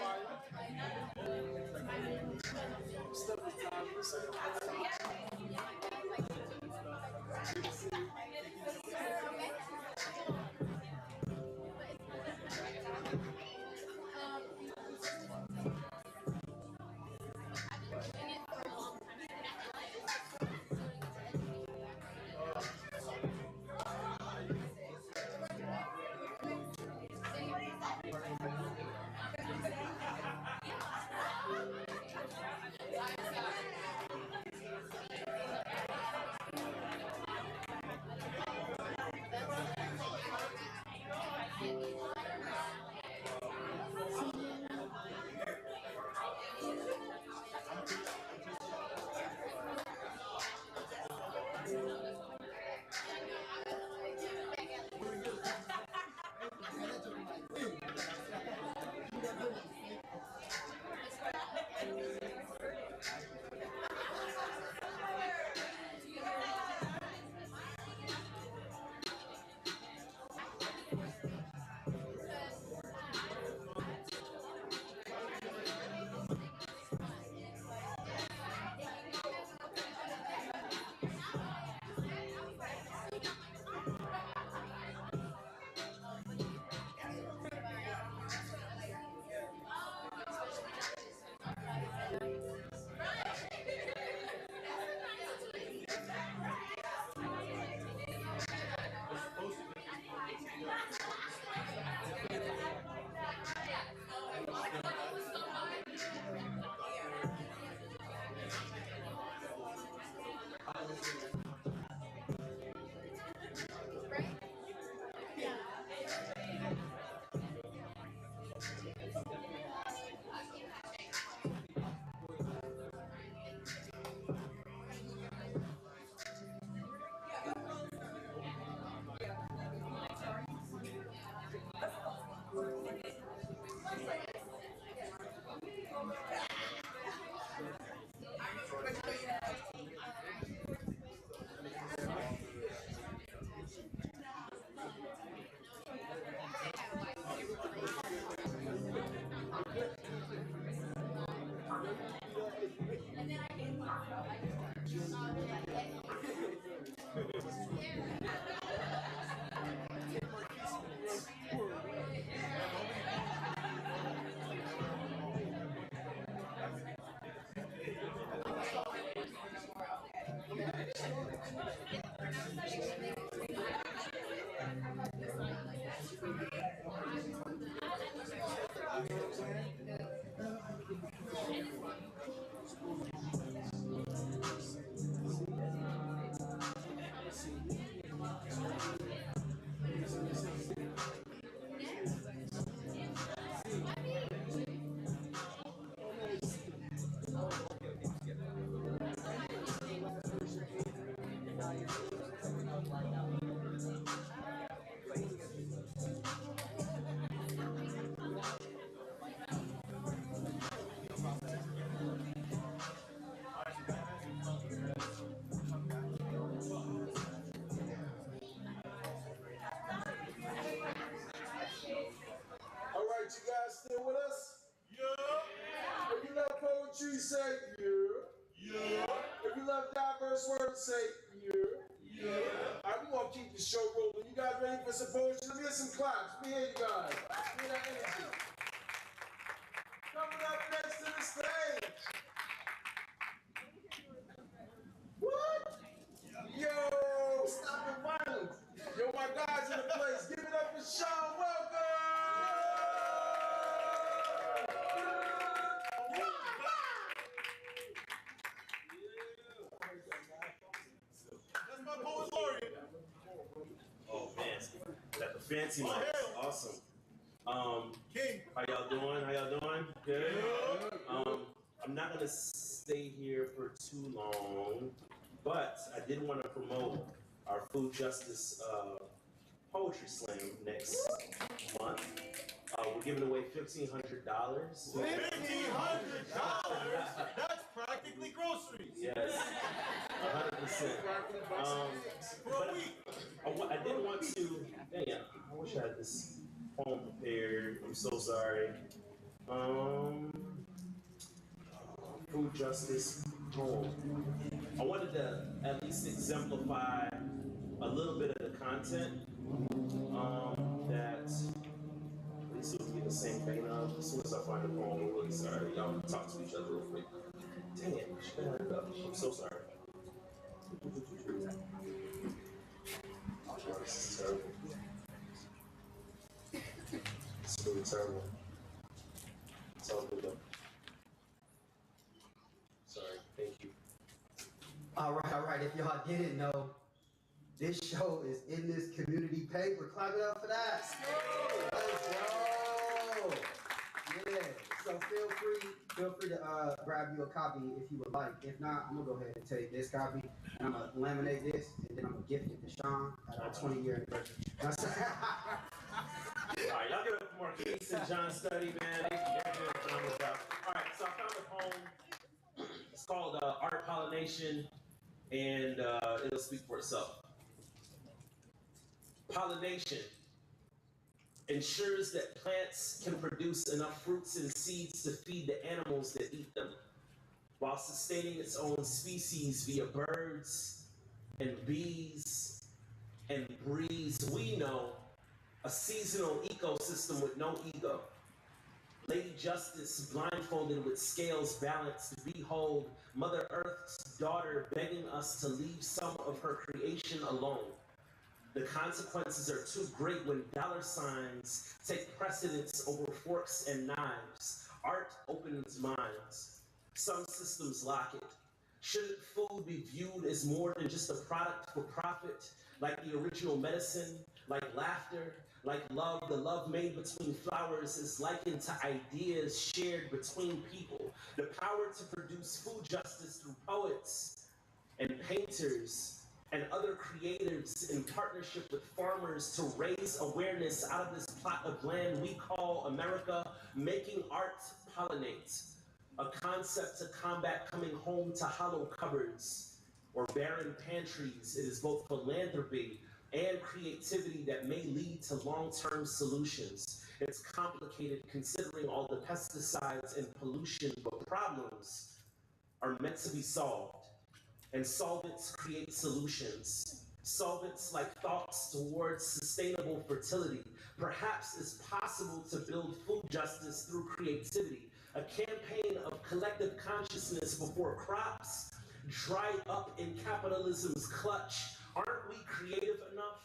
right, you guys still with us? Yeah. If you love poetry, say yeah. Yeah. If you love diverse words, say yeah. Yeah. All right, we're going to keep the show rolling. You guys ready for some poetry? Let me hear some claps. Let me hear you guys. Hear that energy. Coming up next to the stage. What? Yo, stop the violence. Yo, my guys in the place. Give it up for Sean. Welcome. That's my poet laureate. Oh man, got the fancy mics. Awesome. King. How y'all doing? How y'all doing? Good. I'm not gonna stay here for too long, but I did want to promote our food justice poetry slam next month. We're giving away $1,500. $1,500? That's practically groceries. Yes, 100%. For a week. I did want to. Dang, I wish I had this poem prepared. I'm so sorry. Food justice poem. I wanted to at least exemplify a little bit of the content that at least it would be the same vein of. As soon as I find the poem, I'm really sorry. Y'all talk to each other real quick. Dang it, I'm so sorry. Oh, this is terrible. It's really terrible. It's all good though. Sorry, thank you. All right. If y'all didn't know, this show is in this community paper. Clap it up for that. Let's go. Yeah. So feel free to grab you a copy if you would like. If not, I'm gonna go ahead and take this copy and I'm gonna laminate this and then I'm gonna gift it to Sean at our 20-year anniversary. All right, y'all give it for Marquise and John Study, man. They're doing a phenomenal job. All right, so I found a poem. It's called Art Pollination, and it'll speak for itself. Pollination ensures that plants can produce enough fruits and seeds to feed the animals that eat them, while sustaining its own species via birds and bees and breeze. We know a seasonal ecosystem with no ego. Lady Justice, blindfolded with scales balanced, behold Mother Earth's daughter begging us to leave some of her creation alone. The consequences are too great when dollar signs take precedence over forks and knives. Art opens minds. Some systems lock it. Shouldn't food be viewed as more than just a product for profit, like the original medicine, like laughter, like love? The love made between flowers is likened to ideas shared between people. The power to produce food justice through poets and painters and other creatives in partnership with farmers to raise awareness out of this plot of land we call America, making art pollinate. A concept to combat coming home to hollow cupboards or barren pantries. It is both philanthropy and creativity that may lead to long-term solutions. It's complicated considering all the pesticides and pollution, but problems are meant to be solved. And solvents create solutions. Solvents like thoughts towards sustainable fertility. Perhaps it's possible to build food justice through creativity. A campaign of collective consciousness before crops dry up in capitalism's clutch. Aren't we creative enough?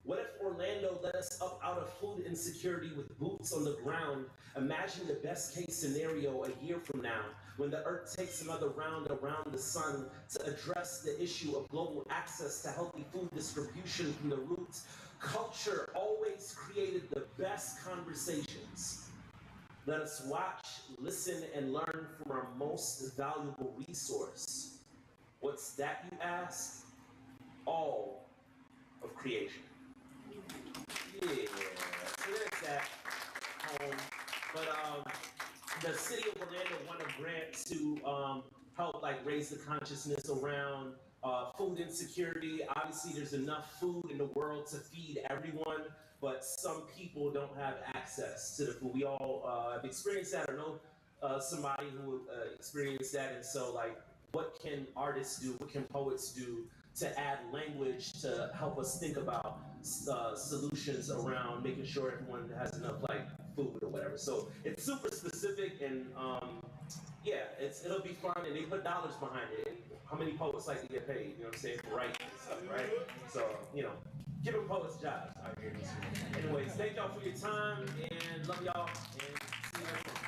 What if Orlando let us up out of food insecurity with boots on the ground? Imagine the best case scenario a year from now, when the earth takes another round around the sun to address the issue of global access to healthy food distribution from the roots. Culture always created the best conversations. Let us watch, listen, and learn from our most valuable resource. What's that, you ask? All of creation. Yeah, so there's that poem. But the city of Orlando won a grant to help raise the consciousness around food insecurity. Obviously, there's enough food in the world to feed everyone, but some people don't have access to the food. We all have experienced that or know somebody who experienced that. And so, what can artists do? What can poets do to add language to help us think about solutions around making sure everyone has enough food or whatever? So it's super specific, and yeah, it'll be fun, and they put dollars behind it. How many poets like to get paid? You know what I'm saying, for writing and stuff, right? So giving poets jobs out here. Anyways, thank y'all for your time, and love y'all, and see you next time.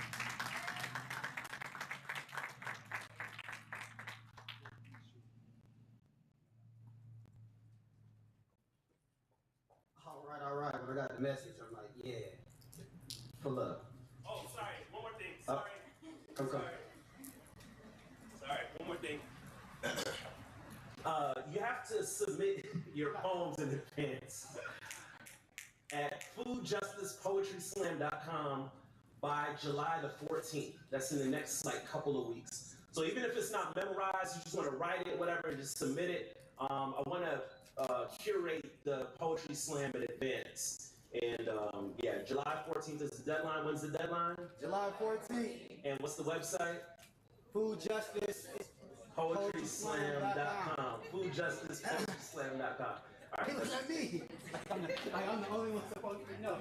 All right. When I got the message, I'm like, yeah, pull up. Oh, sorry. One more thing. Sorry. Sorry. One more thing. You have to submit your poems in advance at foodjusticepoetryslam.com by July the 14th. That's in the next couple of weeks. So even if it's not memorized, you just want to write it, whatever, and just submit it. I want to curate the Poetry Slam in advance. And yeah, July 14th. 14th is the deadline. When's the deadline? July 14th. And what's the website? Food Justice. PoetrySlam.com. FoodJusticePoetrySlam.com. All He right. looks at me. Like I'm the only one supposed to know.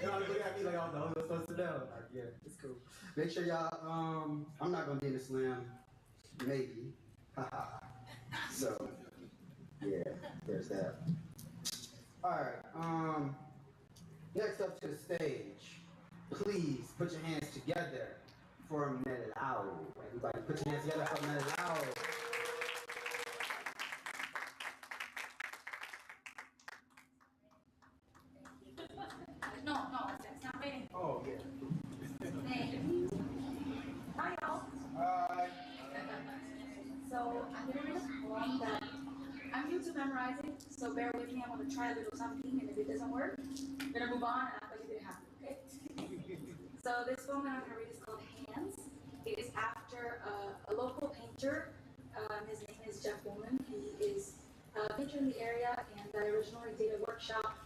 Y'all look at me like I'm the only one supposed to know. Like, yeah, it's cool. Make sure y'all, I'm not gonna be in the slam. Maybe. So, yeah, there's that. Alright, next up to the stage. Please put your hands together for Melau. Everybody put your hands together for Melau. No, that's not me. Oh, yeah. Hey. Hi, y'all. Alright. So, I'm gonna read a poem that I'm new to memorizing, so bear with me. I'm gonna try a little something, and if it doesn't work, I'm gonna move on and act like it didn't happen, okay? So, this poem that I'm gonna read is called Hands. It is after a local painter. His name is Jeff Bowman. He is a painter in the area, and I originally did a workshop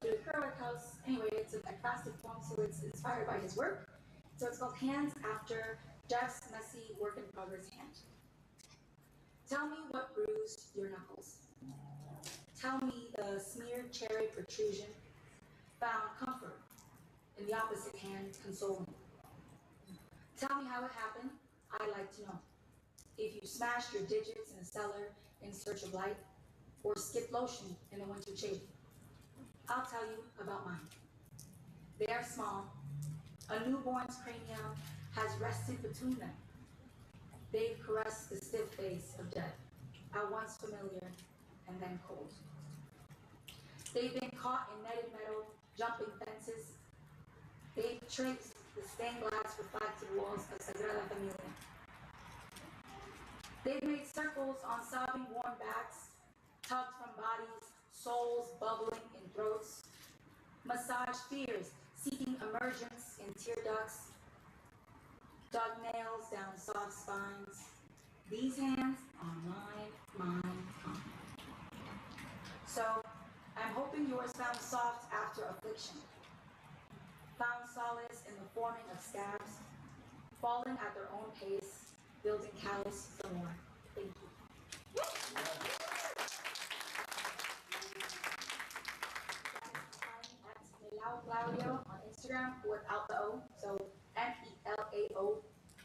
through the Kerouac House. Anyway, it's a fantastic poem, so it's inspired by his work. So it's called Hands after Jeff's messy work in progress hand. Tell me what bruised your knuckles. Tell me the smeared cherry protrusion found comfort in the opposite hand consoling. Tell me how it happened, I'd like to know. If you smashed your digits in a cellar in search of light, or skipped lotion in the winter chill. I'll tell you about mine. They are small. A newborn's cranium has rested between them. They've caressed the stiff face of death, at once familiar and then cold. They've been caught in netted metal, jumping fences. They've traced the stained glass reflected walls of Sagrada Familia. They've made circles on sobbing warm backs, tugged from bodies, souls bubbling in throats, massaged fears, seeking emergence in tear ducts, dug nails down soft spines. These hands are mine. So, I'm hoping yours found soft after affliction, found solace in the forming of scabs, falling at their own pace, building callous for more. Thank you. At Melao Claudio on Instagram without the O, so MELAO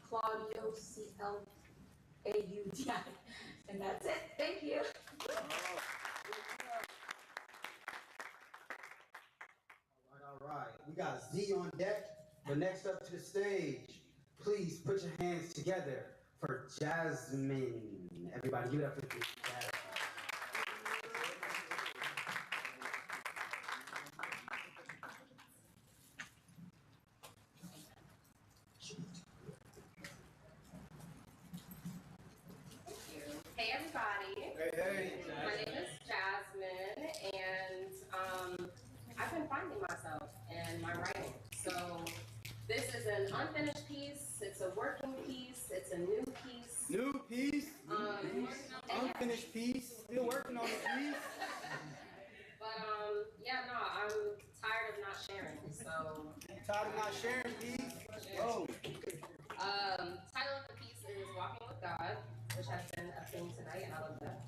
Claudio CLAUDI, and that's it. Thank you. All right. We got Z on deck. But next up to the stage, please put your hands together for Jasmine. Everybody, give it up for Jasmine. Hey everybody. Hey. My name is Jasmine, and I've been finding myself in my writing. So this is an unfinished piece. It's a working piece. It's a new piece. New piece. And Unfinished piece. Still working on the piece. But yeah, no, I'm tired of not sharing. So Tired of not sharing piece. Oh. title of the piece is Walking with God, which has been a theme tonight, and I love that.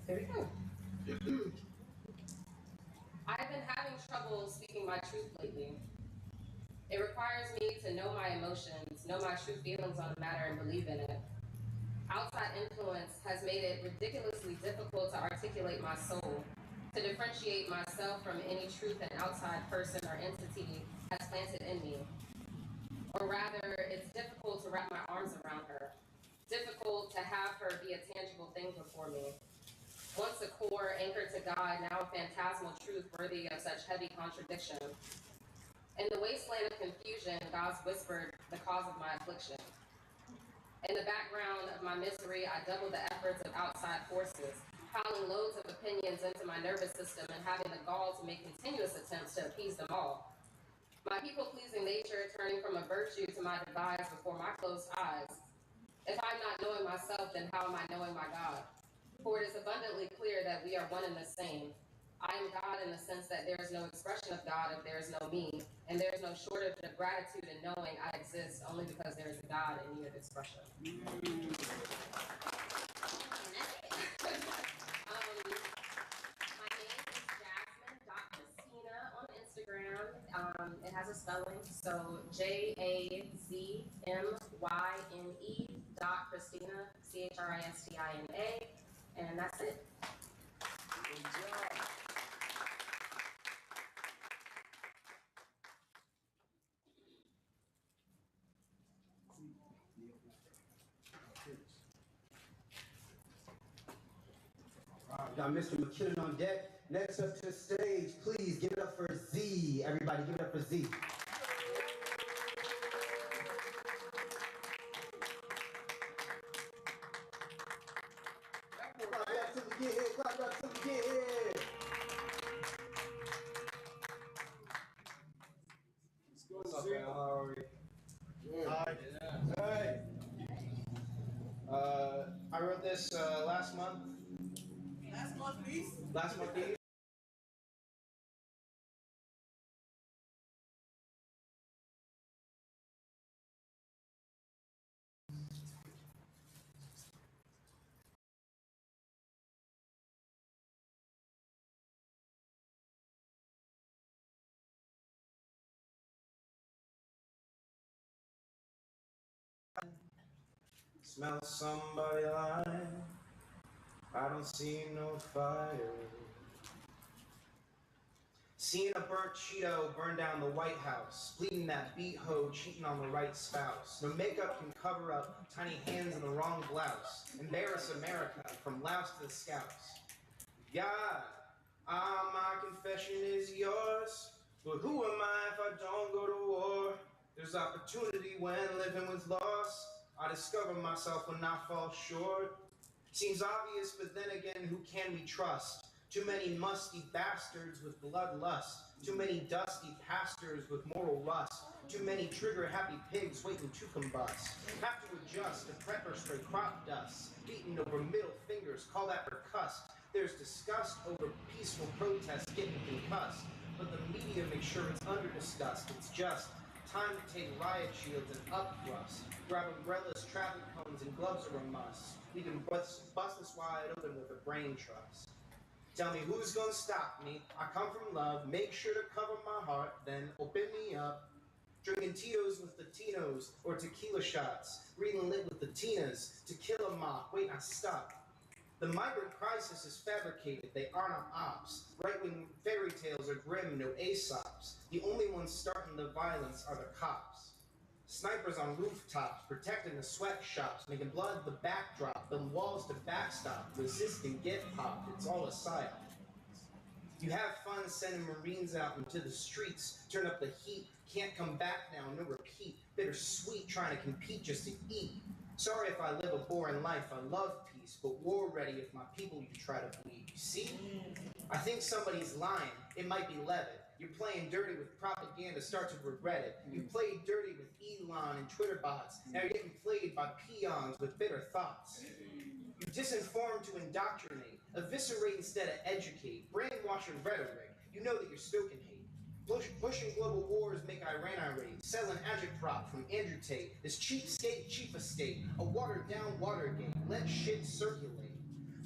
There we go. I've been having trouble speaking my truth lately. It requires me to know my emotions, know my true feelings on a matter, and believe in it. Outside influence has made it ridiculously difficult to articulate my soul, to differentiate myself from any truth an outside person or entity has planted in me. Or rather, it's difficult to wrap my arms around her, difficult to have her be a tangible thing before me. Once a core anchored to God, now a phantasmal truth worthy of such heavy contradiction. In the wasteland of confusion, God's whispered the cause of my affliction. In the background of my misery, I double the efforts of outside forces, piling loads of opinions into my nervous system and having the gall to make continuous attempts to appease them all. My people-pleasing nature turning from a virtue to my demise before my closed eyes. If I'm not knowing myself, then how am I knowing my God? For it is abundantly clear that we are one and the same. I am God in the sense that there is no expression of God if there is no me, and there is no shortage of gratitude in knowing I exist only because there is a God in need of expression. My name is Jasmine.Christina on Instagram. It has a spelling, so JAZMYNE.Christina, CHRISTINA, and that's it. Good job. Got Mr. McKinnon on deck. Next up to the stage, please give it up for Z. Everybody, give it up for Z. Clap it up till we get here. Clap it up till we get here. Let's go, Z. How are we? Good. Hi. Hey. I wrote this last month. Last month, please. Last month, please. Smell somebody lying. I don't see no fire. Seeing a burnt Cheeto burn down the White House, bleeding that beat hoe cheating on the right spouse. No makeup can cover up tiny hands in the wrong blouse. Embarrass America from Laos to the Scouts. God, my confession is yours. But who am I if I don't go to war? There's opportunity when living with loss. I discover myself when I fall short. Seems obvious, but then again, who can we trust? Too many musty bastards with bloodlust. Too many dusty pastors with moral rust. Too many trigger-happy pigs waiting to combust. Have to adjust to prepper spray crop dust. Beaten over middle fingers, call that percussed. There's disgust over peaceful protests getting concussed. But the media makes sure it's under-discussed. It's just time to take riot shields and up-thrust. Grab umbrellas, traffic cones, and gloves are a must. We can bust this wide open with a brain trust. Tell me who's gonna stop me? I come from love, make sure to cover my heart, then open me up. Drinking Tito's with the Tinos, or tequila shots. Reading lit with the Tinas, to kill a mob. Wait, I stop. The migrant crisis is fabricated, they are not ops. Right-wing fairy tales are grim, no Aesops. The only ones starting the violence are the cops. Snipers on rooftops, protecting the sweatshops, making blood the backdrop, building walls to backstop, resist and get popped, it's all a psyop. You have fun sending Marines out into the streets, turn up the heat, can't come back now, no repeat, bittersweet trying to compete just to eat. Sorry if I live a boring life, I love peace, but war ready if my people you try to bleed. You see? I think somebody's lying, it might be Levitt. You're playing dirty with propaganda, start to regret it. You played dirty with Elon and Twitter bots. Now you're getting played by peons with bitter thoughts. You disinform to indoctrinate, eviscerate instead of educate, brainwash and rhetoric. You know that you're stoking hate. Pushing global wars make Iran irate, selling agitprop from Andrew Tate. This cheapskate chief of state, a watered down Watergate. Let shit circulate.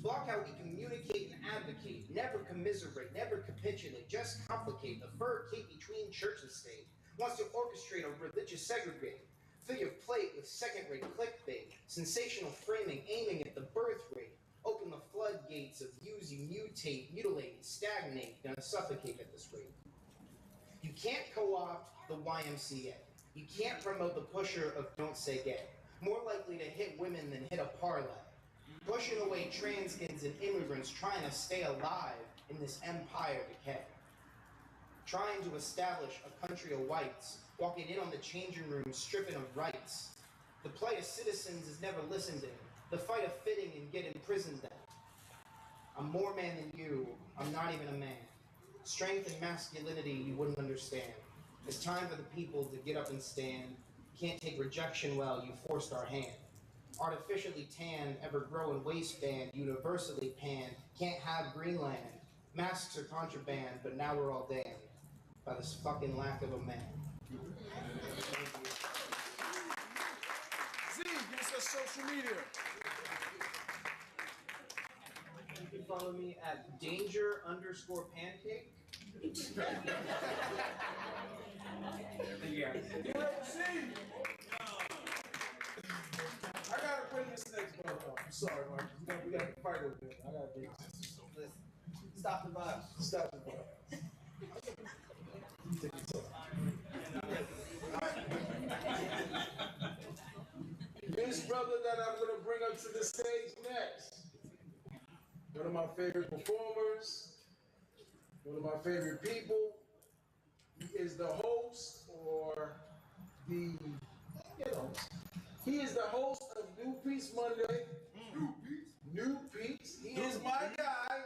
Block how we communicate and advocate, never commiserate, never capitulate, just complicate the fur cape between church and state. Wants to orchestrate a religious segregate. Fill your plate with second-rate clickbait, sensational framing aiming at the birth rate. Open the floodgates of views you mutate, mutilate, stagnate, gonna suffocate at this rate. You can't co-opt the YMCA. You can't promote the pusher of Don't Say Gay. More likely to hit women than hit a parlay. Pushing away transkins and immigrants trying to stay alive in this empire decay. Trying to establish a country of whites, walking in on the changing room stripping of rights. The plight of citizens is never listened in. The fight of fitting and get imprisoned then. I'm more man than you, I'm not even a man. Strength and masculinity you wouldn't understand. It's time for the people to get up and stand. Can't take rejection well, you forced our hand. Artificially tanned, ever-growing waistband, universally panned, can't have Greenland. master contraband, but now we're all damned by this fucking lack of a man. Thank you. Z, give us your social media. You can follow me at danger_pancake. Yeah. I gotta bring this next brother up. I'm sorry, Mark. We got to fight over there. I gotta bring this. Stop the vibe. Stop the vibe. This brother that I'm gonna bring up to the stage next, one of my favorite performers, one of my favorite people. He is the host or he is the host of New Peace Monday. New Peace. He is my guy.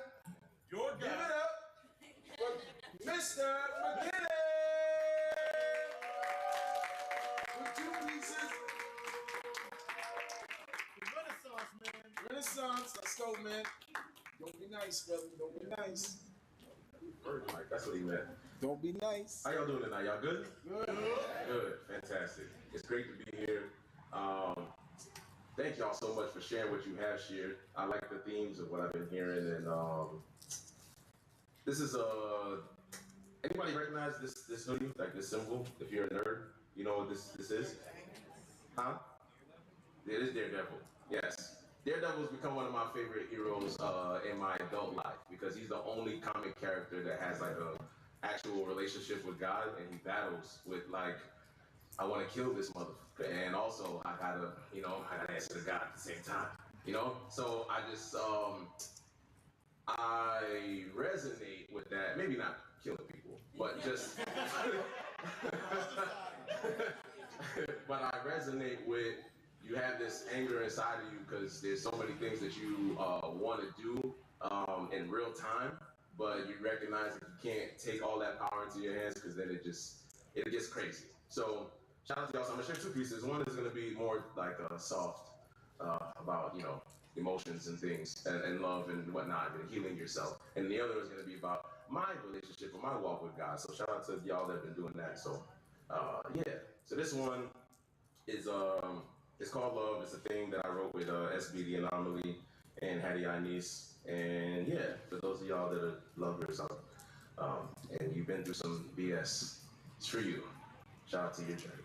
Your guy. Give it up for Mr. McKinney. With 2 pieces. Renaissance, man. Renaissance. Let's go, man. Don't be nice, brother. Don't be nice. Word, Mike. That's what he meant. Don't be nice. How y'all doing tonight? Y'all good? Good. Good. Fantastic. It's great to be here. Thank y'all so much for sharing what you have shared. I like the themes of what I've been hearing, and this is anybody recognize this hoodie, like this symbol? If you're a nerd, you know what this is? Huh? It is Daredevil. Yes. Daredevil's become one of my favorite heroes in my adult life because he's the only comic character that has like a actual relationship with God, and he battles with like, I want to kill this motherfucker, and also I gotta answer to God at the same time, So I just I resonate with that. Maybe not killing people, but just but I resonate with. You have this anger inside of you because there's so many things that you want to do in real time, but you recognize that you can't take all that power into your hands because then it gets crazy. So shout out to y'all. So I'm gonna share 2 pieces. One is gonna be more like soft about emotions and things and love and whatnot and healing yourself, and the other is gonna be about my relationship or my walk with God. So shout out to y'all that have been doing that. So yeah. So this one is it's called Love. It's a thing that I wrote with SB the Anomaly and Hattie Inez. And yeah, for those of y'all that are lovers and you've been through some BS, it's for you. Shout out to your journey.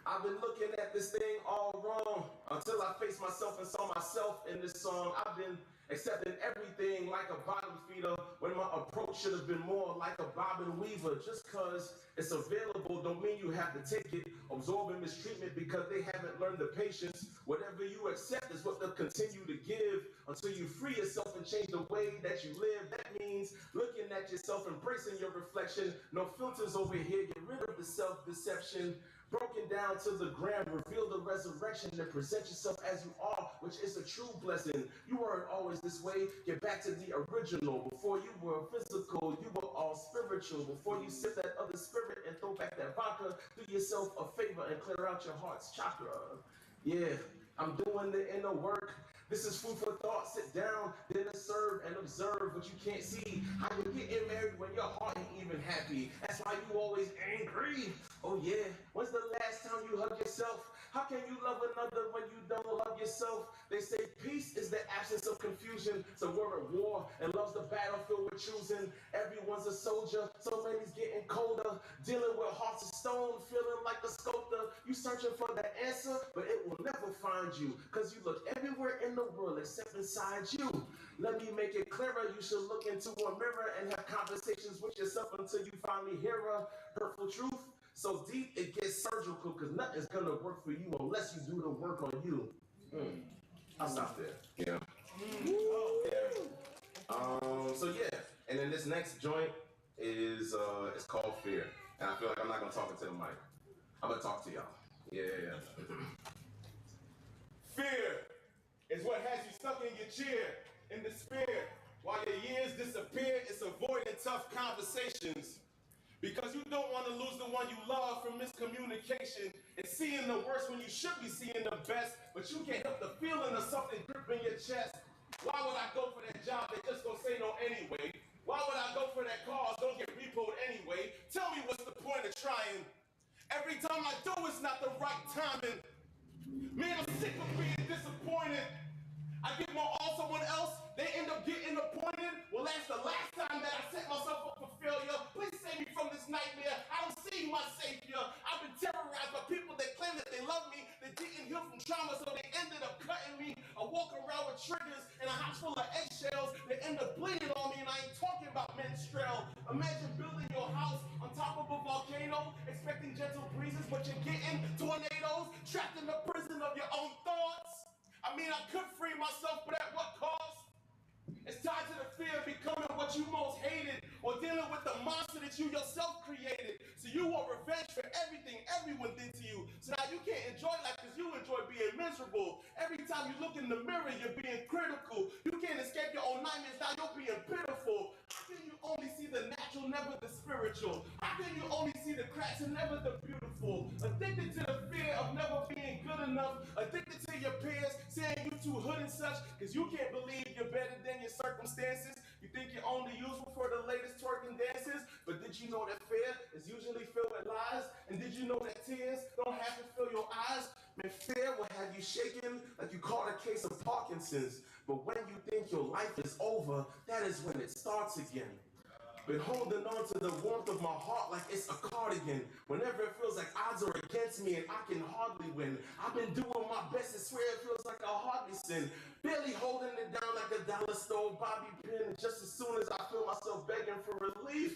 I've been looking at this thing all wrong until I faced myself and saw myself in this song. I've been accepting everything like a bottom feeder when my approach should have been more like a bobbin weaver. Just cause it's available don't mean you have to take it, absorbing mistreatment because they haven't learned the patience. Whatever you accept is what they'll continue to give until you free yourself and change the way that you live. That means looking at yourself, embracing your reflection. No filters over here, get rid of the self-deception. Broken down to the ground, reveal the resurrection and present yourself as you are, which is a true blessing. You weren't always this way. Get back to the original. Before you were physical, you were all spiritual. Before you sip that other spirit and throw back that vodka, do yourself a favor and clear out your heart's chakra. Yeah, I'm doing the inner work. This is food for thought. Sit down, then serve and observe what you can't see. How you getting married when your heart ain't even happy. That's why you always angry. Oh yeah, when's the last time you hugged yourself? How can you love another when you don't love yourself? They say peace is the absence of confusion. So we're at war and love's the battlefield we're choosing. Everyone's a soldier, so many's getting colder. Dealing with hearts of stone, feeling like a sculptor. You searching for the answer, but it will never find you. Cause you look everywhere in the world except inside you. Let me make it clearer. You should look into a mirror and have conversations with yourself until you finally hear a hurtful truth. So deep it gets surgical because nothing's gonna work for you unless you do the work on you. I'll stop there. Yeah. So yeah, and then this next joint is it's called Fear. And I feel like I'm not gonna talk into the mic. I'm gonna talk to y'all. Yeah. Fear is what has you stuck in your chair in despair. While your years disappear, it's avoiding tough conversations. Because you don't want to lose the one you love from miscommunication. It's seeing the worst when you should be seeing the best, but you can't help the feeling of something gripping your chest. Why would I go for that job they just gonna say no anyway? Why would I go for that car? It's gonna get repoed anyway. Tell me what's the point of trying? Every time I do, it's not the right timing. Man, I'm sick of being disappointed. I give my all someone else, they end up getting appointed. Well, that's the last time that I set myself up for failure. Please save me from this nightmare. I don't see my savior. I've been terrorized by people that claim that they love me, that didn't heal from trauma, so they ended up cutting me. I walk around with triggers in a house full of eggshells that end up bleeding on me, and I ain't talking about menstrual. Imagine building your house on top of a volcano, expecting gentle breezes, but you're getting tornadoes, trapped in the prison of your own thoughts. I mean, I could free myself, but at what cost? It's tied to the fear of becoming what you most hated, or dealing with the monster that you yourself created. So you want revenge for everything everyone did to you. So now you can't enjoy life because you enjoy being miserable. Every time you look in the mirror, you're being critical. You can't escape your own nightmares, now you're being pitiful. How can you only see the natural, never the spiritual? How can you only see the cracks and never the beautiful? Addicted to the fear of never being good enough. Addicted to your peers saying you too hood and such, because you can't believe you're better than your circumstances. You think you're only useful for the latest twerking dances, but did you know that fear is usually filled with lies? And did you know that tears don't have to fill your eyes? Man, fear will have you shaking like you caught a case of Parkinson's. But when you think your life is over, that is when it starts again. Been holding on to the warmth of my heart like it's a cardigan. Whenever it feels like odds are against me and I can hardly win. I've been doing my best to swear it feels like I'll hardly sin. Barely holding it down like a dollar store Bobby pin. And just as soon as I feel myself begging for relief,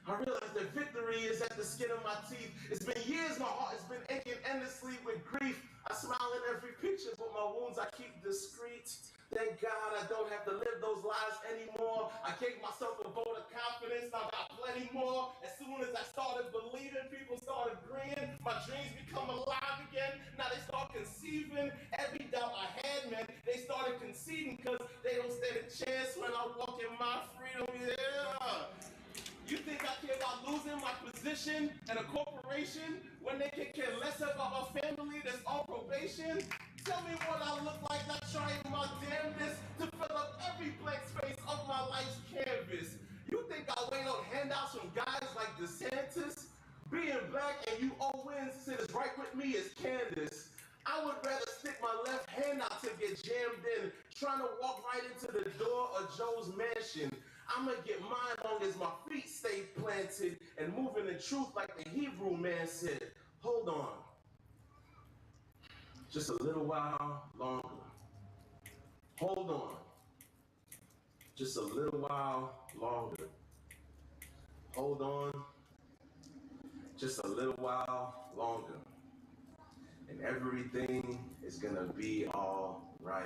I realize that victory is at the skin of my teeth. It's been years, my heart has been aching endlessly with grief. I smile in every picture, but my wounds I keep discreet. Thank God I don't have to live those lies anymore. I gave myself a vote of confidence, I got plenty more. As soon as I started believing, people started agreeing. My dreams become alive again. Now they start conceiving. Every doubt I had, man, they started conceding because they don't stand a chance when I walk in my freedom, yeah. You think I care about losing my position in a corporation when they can care less about my family that's on probation? Tell me what I look like, not trying my damnness to fill up every blank space of my life's canvas. You think I wait on handouts from guys like DeSantis? Being black and you owe wins sits right with me as Candace. I would rather stick my left hand out to get jammed in, trying to walk right into the door of Joe's mansion. I'ma get mine long as my feet stay planted and moving in truth like the Hebrew man said. Hold on. Just a little while longer. Hold on. Just a little while longer. Hold on. Just a little while longer. And everything is gonna be all right.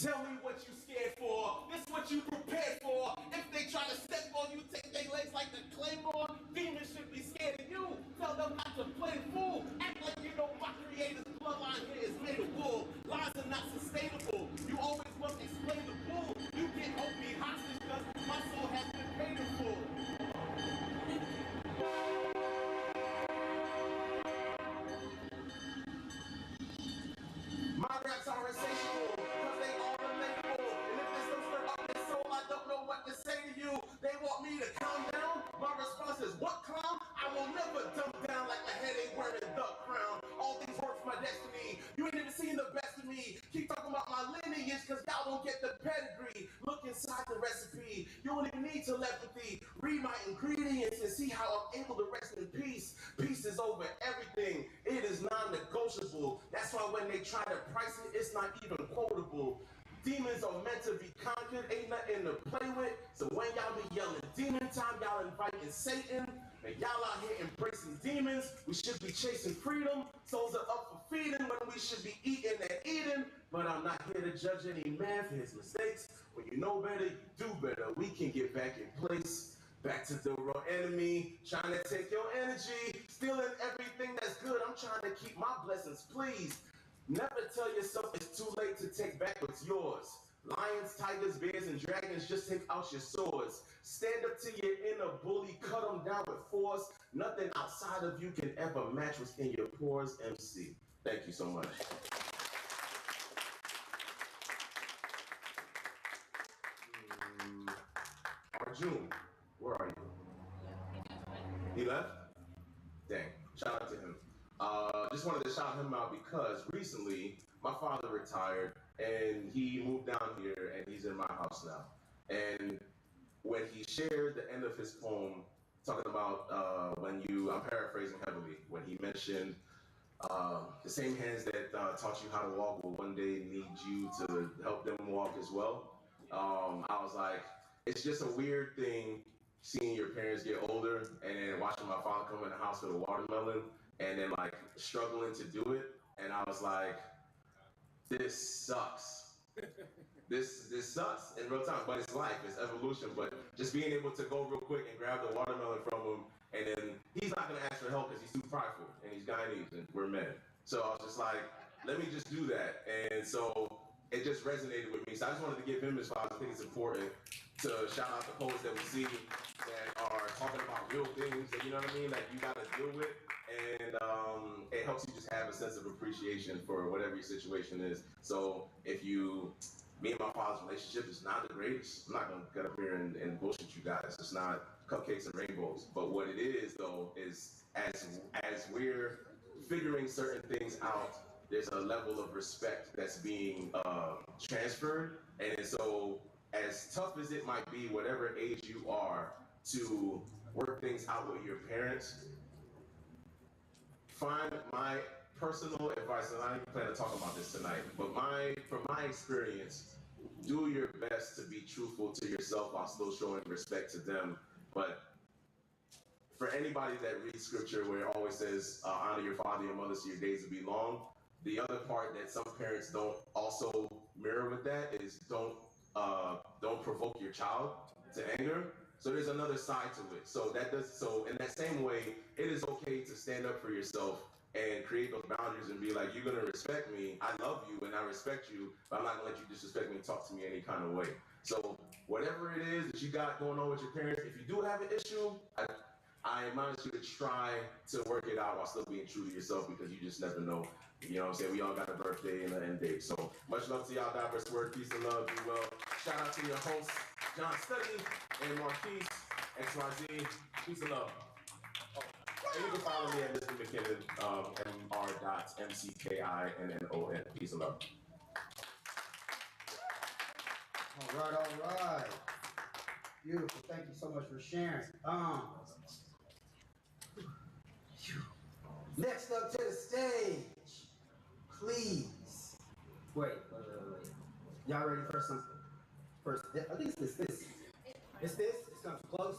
Tell me what you scared for. This what you prepared for. If they try to step on you, take their legs like the claymore. Demons should be scared of you. Tell them not to play fool. Act like you know my creator's bloodline here is made of wool. Lies are not sustainable. You always must explain the bull. You can't hold me hostage because my soul has been paid in full. My raps are insatiable, cause they are relatable. And if this don't stir up their soul, I don't know what to say to you. They want me to calm down. My response is, what clown? I will never dumb down like a headache wearing the crown. All these work for my destiny. You ain't even seen the best of me. Keep talking about my lineage, cause y'all don't get the pedigree. Look inside the recipe. You don't even need telepathy. Read my ingredients and see how I'm able to rest in peace. Peace is over everything. It is non-negotiable. That's why when they try to price it, it's not even quotable. Demons are meant to be conquered, ain't nothing to play with. So when y'all be yelling demon time, y'all inviting Satan. And y'all out here embracing demons. We should be chasing freedom. Souls are up for feeding when we should be eating and eating. But I'm not here to judge any man for his mistakes. When you know better, you do better. We can get back in place. Back to the raw enemy, trying to take your energy, stealing everything that's good. I'm trying to keep my blessings, please. Never tell yourself it's too late to take back what's yours. Lions, tigers, bears, and dragons, just take out your swords. Stand up to your inner bully, cut them down with force. Nothing outside of you can ever match what's in your pores, MC. Thank you so much. June, where are you? He left? Dang, shout out to him. Just wanted to shout him out because recently my father retired and he moved down here and he's in my house now. And when he shared the end of his poem, talking about I'm paraphrasing heavily, when he mentioned the same hands that taught you how to walk will one day need you to help them walk as well. I was like, it's just a weird thing seeing your parents get older and then watching my father come in the house with a watermelon and then like struggling to do it. And I was like, this sucks. This sucks in real time, but it's life, it's evolution. But just being able to go real quick and grab the watermelon from him, and then he's not gonna ask for help because he's too prideful, and he's Guyanese, and we're men. So I was just like, let me just do that. And so it just resonated with me. So I just wanted to give him his flowers. I think it's important to shout out the poets that we see that are talking about real things that, you know what I mean, that you gotta deal with. And it helps you just have a sense of appreciation for whatever your situation is. So me and my father's relationship is not the greatest. I'm not gonna get up here and bullshit you guys. It's not cupcakes and rainbows. But what it is though is as we're figuring certain things out, there's a level of respect that's being transferred. And so as tough as it might be, whatever age you are, to work things out with your parents, find my personal advice, and I didn't plan to talk about this tonight, but from my experience, do your best to be truthful to yourself while still showing respect to them. But for anybody that reads scripture where it always says, honor your father and your mother so your days will be long, the other part that some parents don't also mirror with that is don't provoke your child to anger. So there's another side to it. So in that same way, it is okay to stand up for yourself and create those boundaries and be like, you're gonna respect me, I love you and I respect you, but I'm not gonna let you disrespect me and talk to me any kind of way. So whatever it is that you got going on with your parents, if you do have an issue, I admonish you to try to work it out while still being true to yourself, because you just never know. You know what I'm saying? We all got a birthday and an end date. So much love to y'all, Diverse Word, peace and love, be well. Shout out to your hosts, John Study and Marquise, XYZ, peace and love. And you can follow me at Mr. McKinnon, Mr.McKinnon. Peace and love. All right. Beautiful. Thank you so much for sharing. Next up to the stage, please. Wait. Y'all ready for something? First, I think it's this. It's this? It's come too close?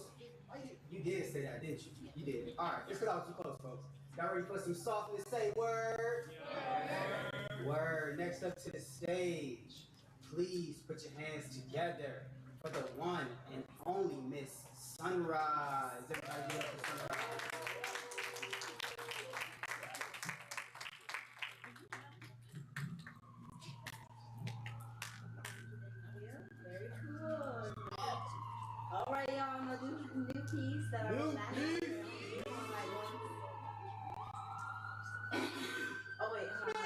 Oh, you did say that, didn't you? You did. All right, it's because I was too close, folks. Y'all ready for some softness? Say word. Yeah. Word. Next up to the stage, please put your hands together for the one and only Miss Sunrise. Everybody give it up for Sunrise. Very cool. All right, y'all, I'm gonna do the new piece that I was last year. Oh wait, hold on.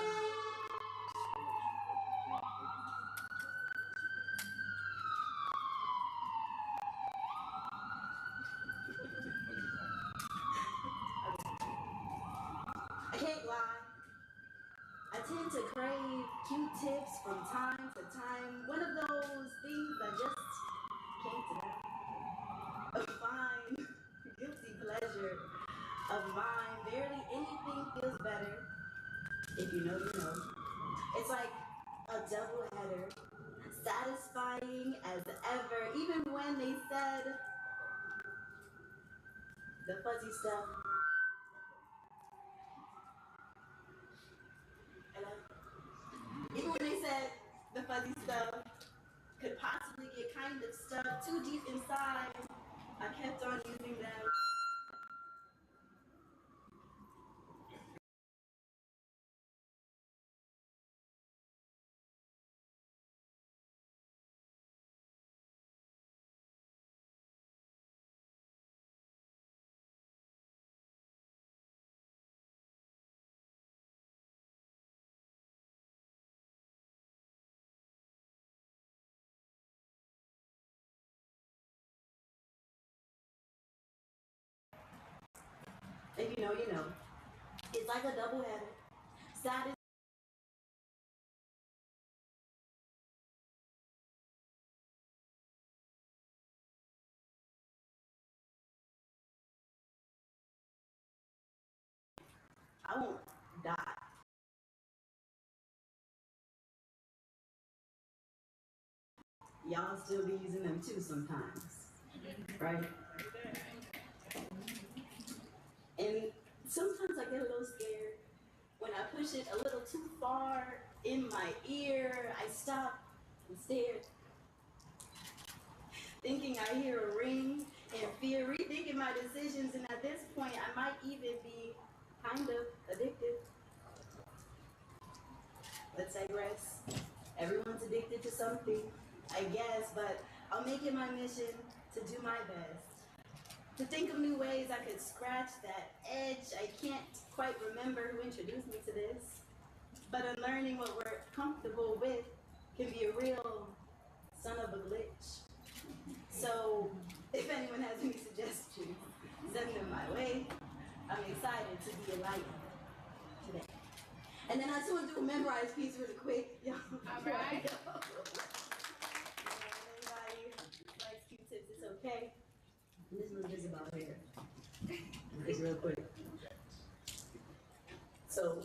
I can't lie. I tend to crave Q-tips from time to time. One of those things that just came to me. A fine, guilty pleasure of mine. Barely anything feels better. If you know, you know. It's like a double header. Satisfying as ever. Even when they said the fuzzy stuff. Even when they said the fuzzy stuff could possibly get kind of stuck too deep inside, I kept on using them. If you know, you know. It's like a double header. Sad is I won't die. Y'all still be using them too sometimes, right? And sometimes I get a little scared when I push it a little too far in my ear. I stop and stare, thinking I hear a ring and fear, rethinking my decisions, and at this point I might even be kind of addicted. Let's digress. Everyone's addicted to something, I guess, but I'll make it my mission to do my best. To think of new ways I could scratch that edge. I can't quite remember who introduced me to this, but unlearning what we're comfortable with can be a real son of a glitch. So if anyone has any suggestions, send them my way. I'm excited to be a light today. And then I just want to do a memorized piece really quick. All right. Anybody likes Q-tips, it's okay. And this one is about hair. It's real quick. So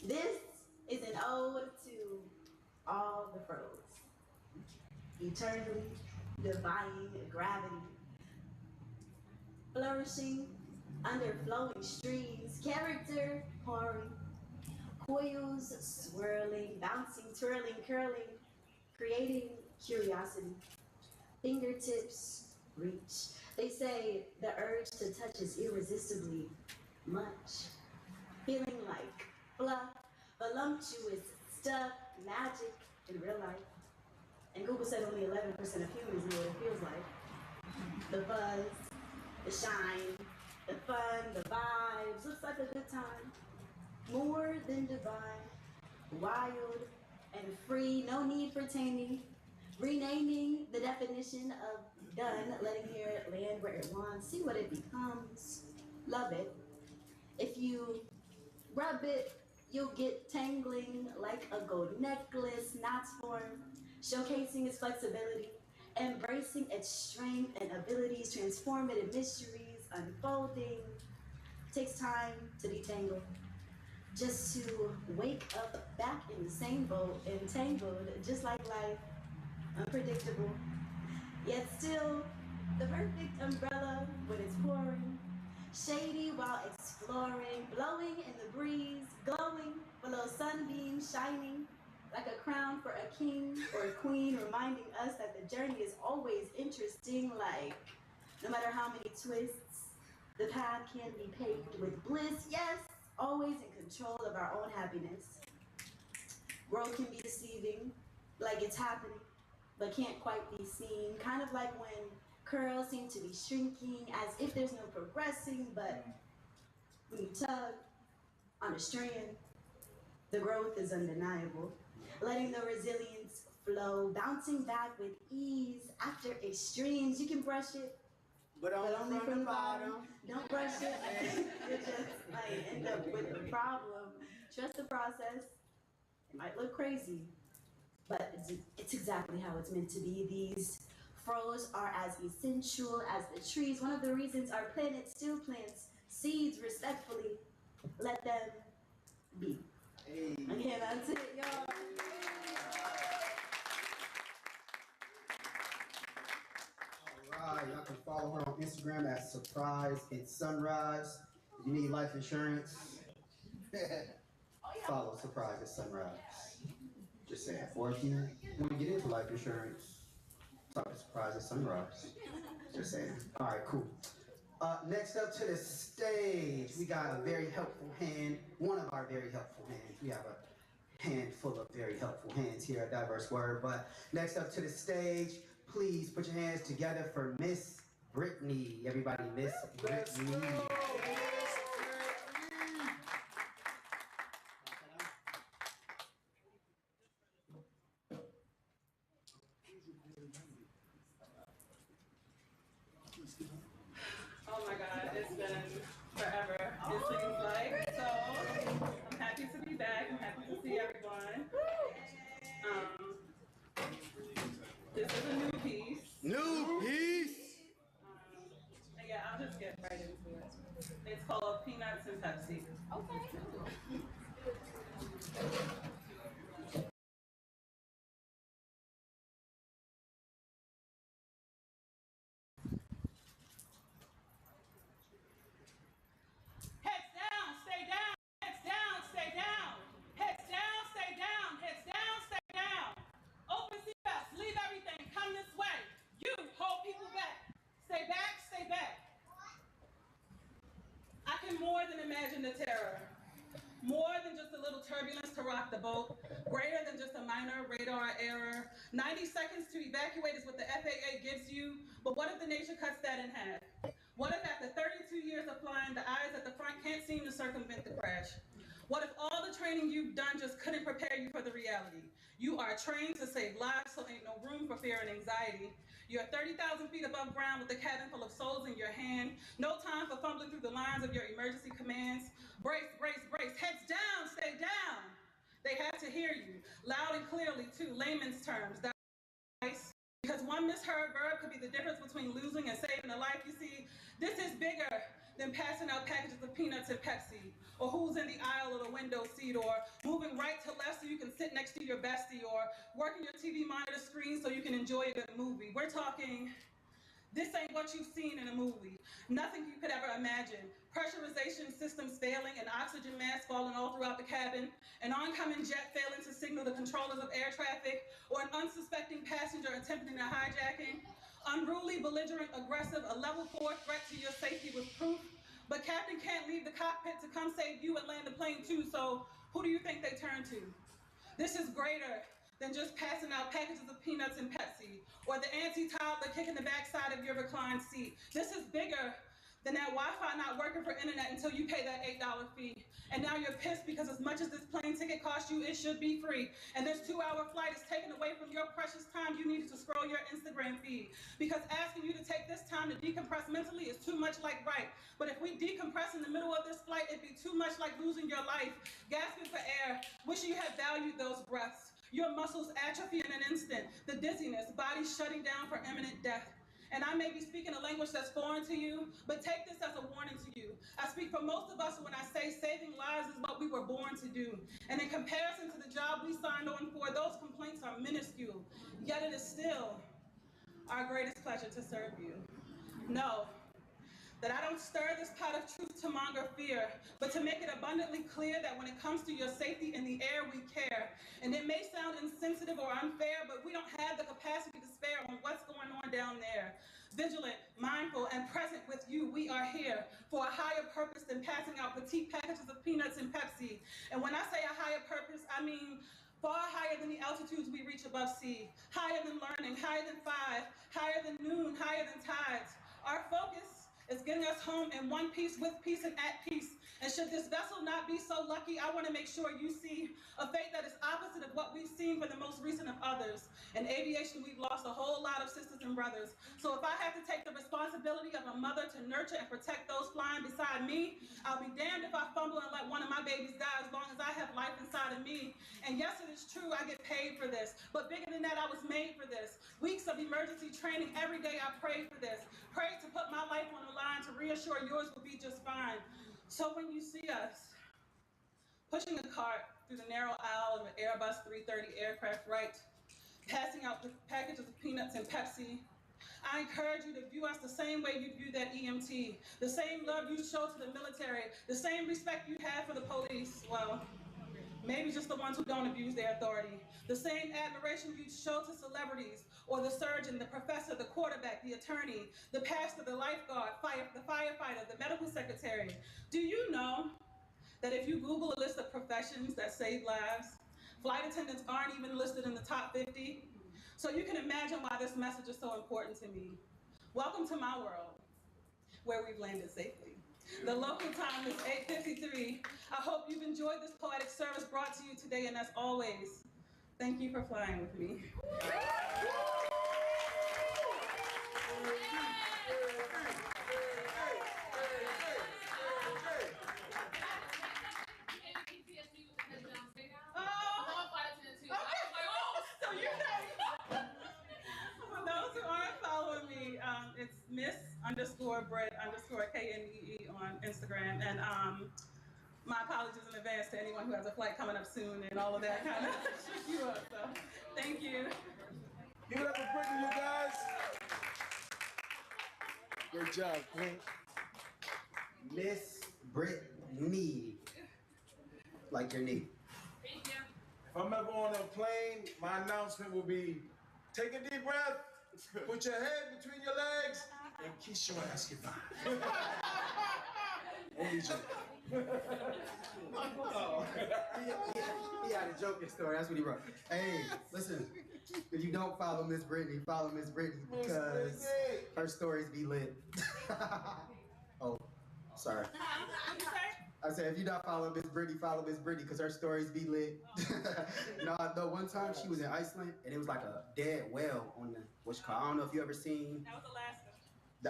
this is an ode to all the pros. Eternally defying gravity. Flourishing under flowing streams. Character pouring. Coils swirling, bouncing, twirling, curling. Creating curiosity. Fingertips reach. They say the urge to touch is irresistibly much. Feeling like fluff, voluptuous stuff, magic in real life. And Google said only 11% of humans know what it feels like. The buzz, the shine, the fun, the vibes. Looks like a good time. More than divine, wild and free. No need for taming. Renaming the definition of done, letting hair land where it wants, see what it becomes, love it. If you rub it, you'll get tangling like a gold necklace, knots form, showcasing its flexibility, embracing its strength and abilities, transformative mysteries, unfolding. Takes time to detangle, just to wake up back in the same boat, entangled, just like life, unpredictable. Yet still, the perfect umbrella when it's pouring, shady while exploring, blowing in the breeze, glowing below sunbeams, shining like a crown for a king or a queen, reminding us that the journey is always interesting, like no matter how many twists, the path can be paved with bliss, yes, always in control of our own happiness. Growth can be deceiving, like it's happening, but can't quite be seen. Kind of like when curls seem to be shrinking as if there's no progressing, but when you tug on a strand, the growth is undeniable. Letting the resilience flow, bouncing back with ease after extremes. You can brush it, but only from the bottom. Don't brush it. You just might end up with a problem. Trust the process. It might look crazy, but it's exactly how it's meant to be. These froze are as essential as the trees. One of the reasons our planet still plants seeds respectfully. Let them be. Hey. Again, that's it, y'all. All right, y'all can follow her on Instagram at Surprise It's Sunrise. If you need life insurance, follow Surprise It's Sunrise. Just saying. Or if you want to get into life insurance, talk to Surprise It's Sunrise. Just saying. All right, cool. Next up to the stage, we got a very helpful hand, one of our very helpful hands. We have a handful of very helpful hands here at Diverse Word. But next up to the stage, please put your hands together for Miss Brittany. Everybody, Miss Brittany. Oh my God, it's been forever. Peanuts and Pepsi. Okay. Heads down, stay down. Heads down, stay down. Heads down, stay down. Heads down, stay down. Open seatbelts, leave everything, come this way. You hold people back. Stay back, stay back. I can more than imagine the terror. More than just a little turbulence to rock the boat. Greater than just a minor radar error. 90 seconds to evacuate is what the FAA gives you, but what if the nation cuts that in half? What if after 32 years of flying, the eyes at the front can't seem to circumvent the crash? What if all the training you've done just couldn't prepare you for the reality? You are trained to save lives, so ain't no room for fear and anxiety. You're 30,000 feet above ground with a cabin full of souls in your hand. No time for fumbling through the lines of your emergency commands. Brace, brace, brace, heads down, stay down. They have to hear you, loud and clearly too, layman's terms. Because one misheard verb could be the difference between losing and saving a life. You see, this is bigger than passing out packages of peanuts and Pepsi, or who's in the aisle or the window seat, or moving right to left so you can sit next to your bestie, or working your TV monitor screen so you can enjoy a good movie. We're talking, this ain't what you've seen in a movie. Nothing you could ever imagine. Pressurization systems failing, an oxygen mask falling all throughout the cabin, an oncoming jet failing to signal the controllers of air traffic, or an unsuspecting passenger attempting a hijacking. Unruly, belligerent, aggressive, a level 4 threat to your safety with proof. But captain can't leave the cockpit to come save you and land the plane too, so who do you think they turn to? This is greater than just passing out packages of peanuts and Pepsi, or the anti-toddler kicking the backside of your reclined seat. This is bigger than that Wi-Fi not working for internet until you pay that $8 fee. And now you're pissed because as much as this plane ticket costs you, it should be free. And this 2-hour flight is taken away from your precious time you needed to scroll your Instagram feed. Because asking you to take this time to decompress mentally is too much like right. But if we decompress in the middle of this flight, it'd be too much like losing your life, gasping for air, wishing you had valued those breaths. Your muscles atrophy in an instant, the dizziness, body shutting down for imminent death. And I may be speaking a language that's foreign to you, but take this as a warning to you. I speak for most of us when I say saving lives is what we were born to do. And in comparison to the job we signed on for, those complaints are minuscule. Yet it is still our greatest pleasure to serve you. Know that I don't stir this pot of truth to monger fear, but to make it abundantly clear that when it comes to your safety in the air, we care. And it may sound insensitive or unfair, but we don't have the capacity to spare on what's going on down there. Vigilant, mindful, and present with you, we are here for a higher purpose than passing out petite packages of peanuts and Pepsi. And when I say a higher purpose, I mean far higher than the altitudes we reach above sea, higher than learning, higher than 5, higher than noon, higher than tides. Our focus is getting us home in one piece, with peace, and at peace. And should this vessel not be so lucky, I want to make sure you see a fate that is opposite of what we've seen for the most recent of others. In aviation, we've lost a whole lot of sisters and brothers. So if I have to take the responsibility of a mother to nurture and protect those flying beside me, I'll be damned if I fumble and let one of my babies die as long as I have life inside of me. And yes, it is true, I get paid for this. But bigger than that, I was made for this. Weeks of emergency training, every day I prayed for this. Prayed to put my life on the line to reassure yours will be just fine. So when you see us pushing a cart through the narrow aisle of an Airbus 330 aircraft right, passing out packages of peanuts and Pepsi, I encourage you to view us the same way you view that EMT, the same love you show to the military, the same respect you have for the police, well, maybe just the ones who don't abuse their authority, the same admiration you show to celebrities, or the surgeon, the professor, the quarterback, the attorney, the pastor, the lifeguard, the firefighter, the medical secretary. Do you know that if you Google a list of professions that save lives, flight attendants aren't even listed in the top 50? So you can imagine why this message is so important to me. Welcome to my world, where we've landed safely. The local time is 8:53. I hope you've enjoyed this poetic service brought to you today, and as always, thank you for flying with me. It's Miss _Brett_KNEE on Instagram. And my apologies in advance to anyone who has a flight coming up soon and all of that kind of shook you up. So thank you. Give it up for Brittany, you guys. Great job, Queen. Miss Brittany. Like your knee. Thank you. If I'm ever on a plane, my announcement will be, take a deep breath, put your head between your legs, and kiss your ass goodbye. Only joke. He had a joking story. That's what he wrote. Hey, listen. If you don't follow Miss Brittany, follow Miss Brittany because her stories be lit. Oh, sorry. I said, if you don't follow Miss Brittany, follow Miss Brittany because her stories be lit. No, one time she was in Iceland and it was like a dead whale on the, what's called, I don't know if you ever seen. That was Alaska.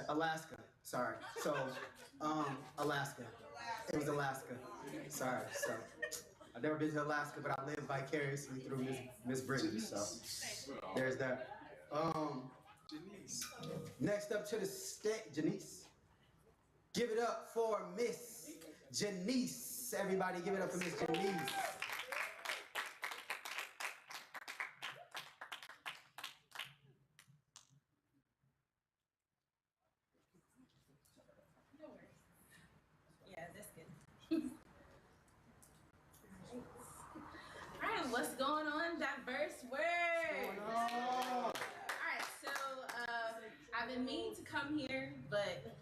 Alaska, sorry. So, Alaska. It was Alaska. Sorry. So, I've never been to Alaska, but I live vicariously through Miss Brittany. So, there's that. Next up to the stage, Janice. Give it up for Miss Janice. Everybody, give it up for Miss Janice. Yeah, that's good. All right, what's going on, diverse world? All right, so I've been meaning to come here, but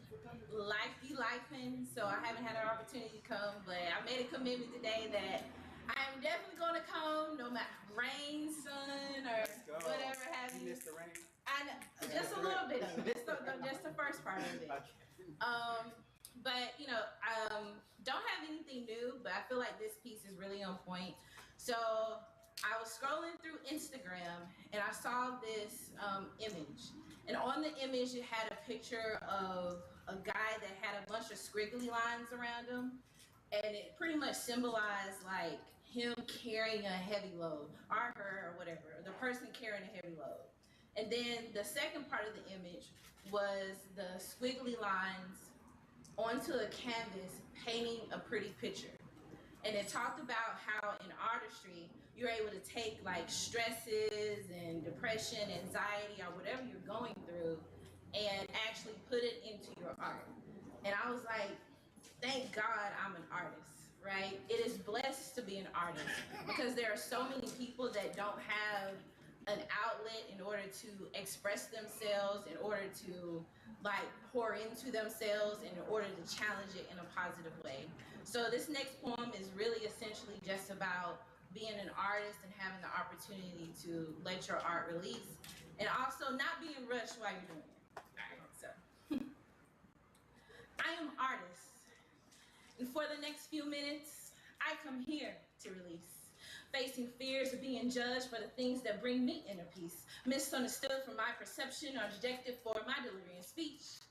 life be lifing, so I haven't had an opportunity to come. But I made a commitment today that I'm definitely going to come, no matter rain, sun, or whatever have you. Missed the rain? I know, just a little bit of it, just the first part of it. But you know, don't have anything new, but I feel like this piece is really on point. So I was scrolling through Instagram and I saw this image, and on the image it had a picture of a guy that had a bunch of squiggly lines around him, and it pretty much symbolized like him carrying a heavy load, or her, or whatever, the person carrying a heavy load. And then the second part of the image was the squiggly lines onto a canvas painting a pretty picture. And it talked about how in artistry, you're able to take like stresses and depression, anxiety, or whatever you're going through and actually put it into your art. And I was like, thank God I'm an artist, right? It is blessed to be an artist because there are so many people that don't have an outlet in order to express themselves, in order to like pour into themselves, in order to challenge it in a positive way. So this next poem is really essentially just about being an artist and having the opportunity to let your art release, and also not being rushed while you're doing it. All right, so I am artist, and for the next few minutes, I come here to release. Facing fears of being judged for the things that bring me inner peace, misunderstood for my perception or rejected for my delivery and speech.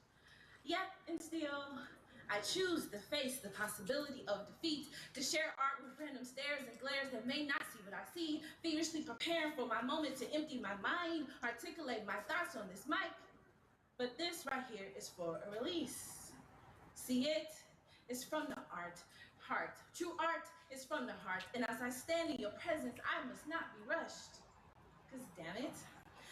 Yet and still, I choose to face the possibility of defeat, to share art with random stares and glares that may not see what I see, feverishly preparing for my moment to empty my mind, articulate my thoughts on this mic. But this right here is for a release. See, it is from the heart. True art is from the heart, and as I stand in your presence, I must not be rushed. Because damn it,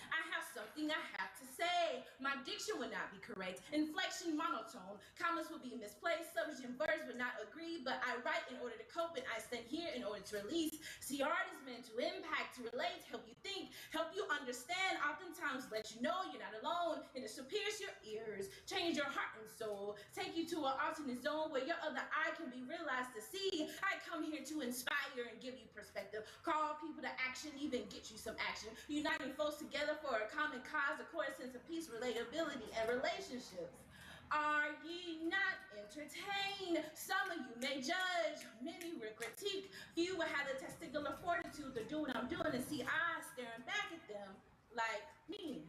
I have something I have to say. My diction would not be correct, inflection monotone, commas would be misplaced, subject and verbs would not agree, but I write in order to cope, and I stand here in order to release. See, art is meant to impact, to relate, help you think, help you understand, oftentimes let you know you're not alone, and it pierce your ears, change your heart and soul, take you to an alternate zone where your other eye can be realized to see. I come here to inspire and give you perspective, call people to action, even get you some action, uniting folks together for a common cause, a core sense of peace, relatability, and relationships. Are ye not entertained? Some of you may judge, many will critique, few will have the testicular fortitude to do what I'm doing and see eyes staring back at them like me.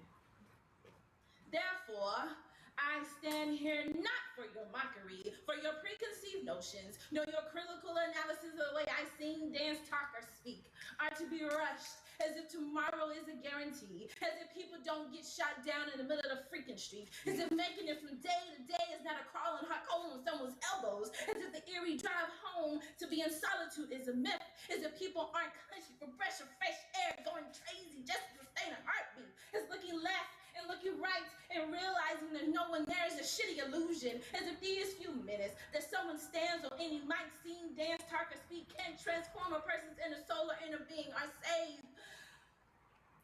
Therefore, I stand here not for your mockery, for your preconceived notions. No, your critical analysis of the way I sing, dance, talk, or speak are to be rushed as if tomorrow is a guarantee, as if people don't get shot down in the middle of the freaking street, as if making it from day to day is not a crawling hot coal on someone's elbows, as if the eerie drive home to be in solitude is a myth, as if people aren't clenching for fresh air, going crazy just to sustain a heartbeat, as looking left and looking right and realizing there's no one there is a shitty illusion, as if these few minutes that someone stands on any mic, sing, dance, talk, or speak can transform a person's inner soul or inner being or save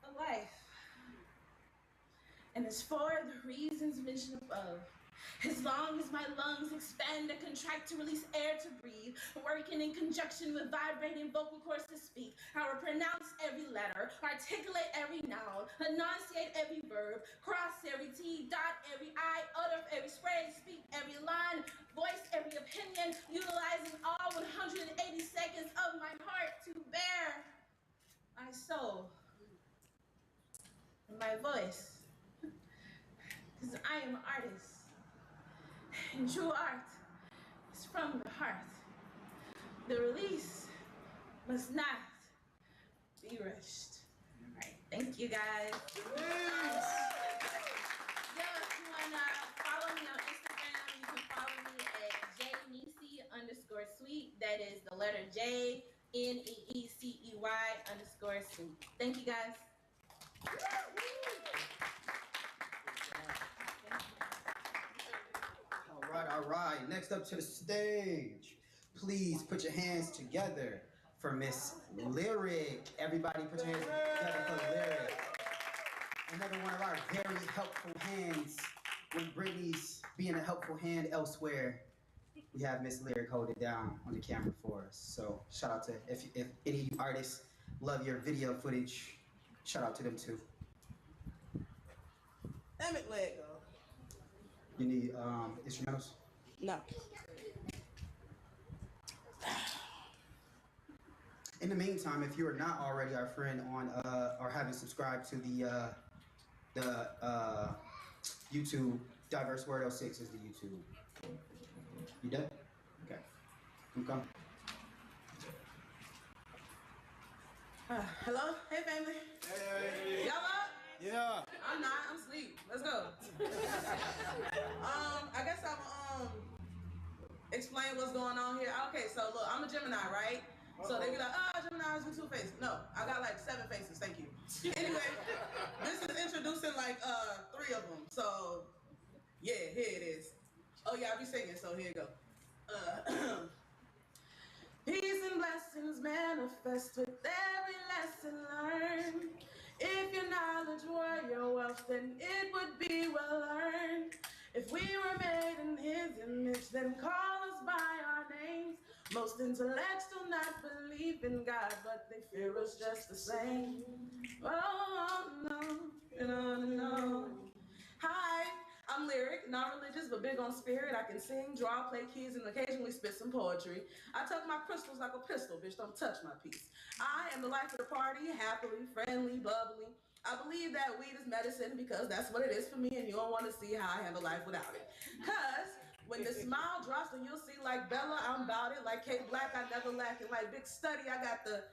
a life. And as for the reasons mentioned above, as long as my lungs expand and contract to release air to breathe, working in conjunction with vibrating vocal cords to speak, I will pronounce every letter, articulate every noun, enunciate every verb, cross every T, dot every I, utter every phrase, speak every line, voice every opinion, utilizing all 180 seconds of my heart to bear my soul and my voice. Because I am an artist. And true art is from the heart. The release must not be rushed. All right, thank you guys. Yes. If you wanna follow me on Instagram, you can follow me at jneesey_sweet. That is the letter J NEECEY_sweet. Thank you guys. All right. Next up to the stage, please put your hands together for Miss Lyric. Everybody put your hands together for Lyric. Another one of our very helpful hands when Brittany's being a helpful hand elsewhere. We have Miss Lyric hold it down on the camera for us. So shout out to, if any of you artists love your video footage, shout out to them too. Damn it, Lego. You need instrumentals? No. In the meantime, if you are not already our friend on or haven't subscribed to the YouTube, Diverse Word 06 is the YouTube. You done? Okay. I'm coming. Hello? Hey, family. Hey. Y'all up? Yeah. I'm not. I'm asleep. Let's go. I guess I'll explain what's going on here. Okay, so look, I'm a Gemini, right? So they be like, oh, Gemini's with 2 faces. No, I got like 7 faces. Thank you. Anyway, this is introducing like 3 of them. So yeah, here it is. Oh yeah, I'll be singing. So here you go. Peace and blessings manifest with every lesson learned. If your knowledge were your wealth, then it would be well earned. If we were made in His image, then call us by our names. Most intellects do not believe in God, but they fear us just the same. Oh, no. Hi, I'm Lyric, not religious, but big on spirit. I can sing, draw, play keys, and occasionally spit some poetry. I tuck my crystals like a pistol, bitch, don't touch my piece. I am the life of the party, happily, friendly, bubbly. I believe that weed is medicine because that's what it is for me, and you don't want to see how I handle life without it. Because when the smile drops and you'll see like Bella, I'm about it. Like Kate Black, I never lack it. Like Big Study, I got the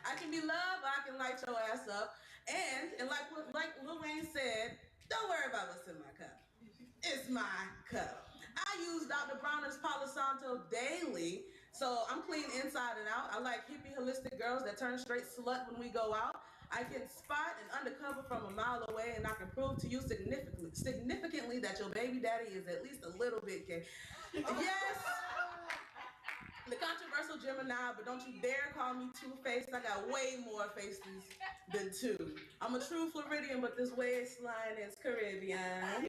I can be loved, I can light your ass up. And like Lil Wayne said, don't worry about what's in my cup. It's my cup. I use Dr. Bronner's Palo Santo daily, so I'm clean inside and out. I like hippie, holistic girls that turn straight slut when we go out. I can spot and undercover from a mile away, and I can prove to you significantly that your baby daddy is at least a little bit gay. Yes, the controversial Gemini, but don't you dare call me two-faced. I got way more faces than 2. I'm a true Floridian, but this waistline is Caribbean.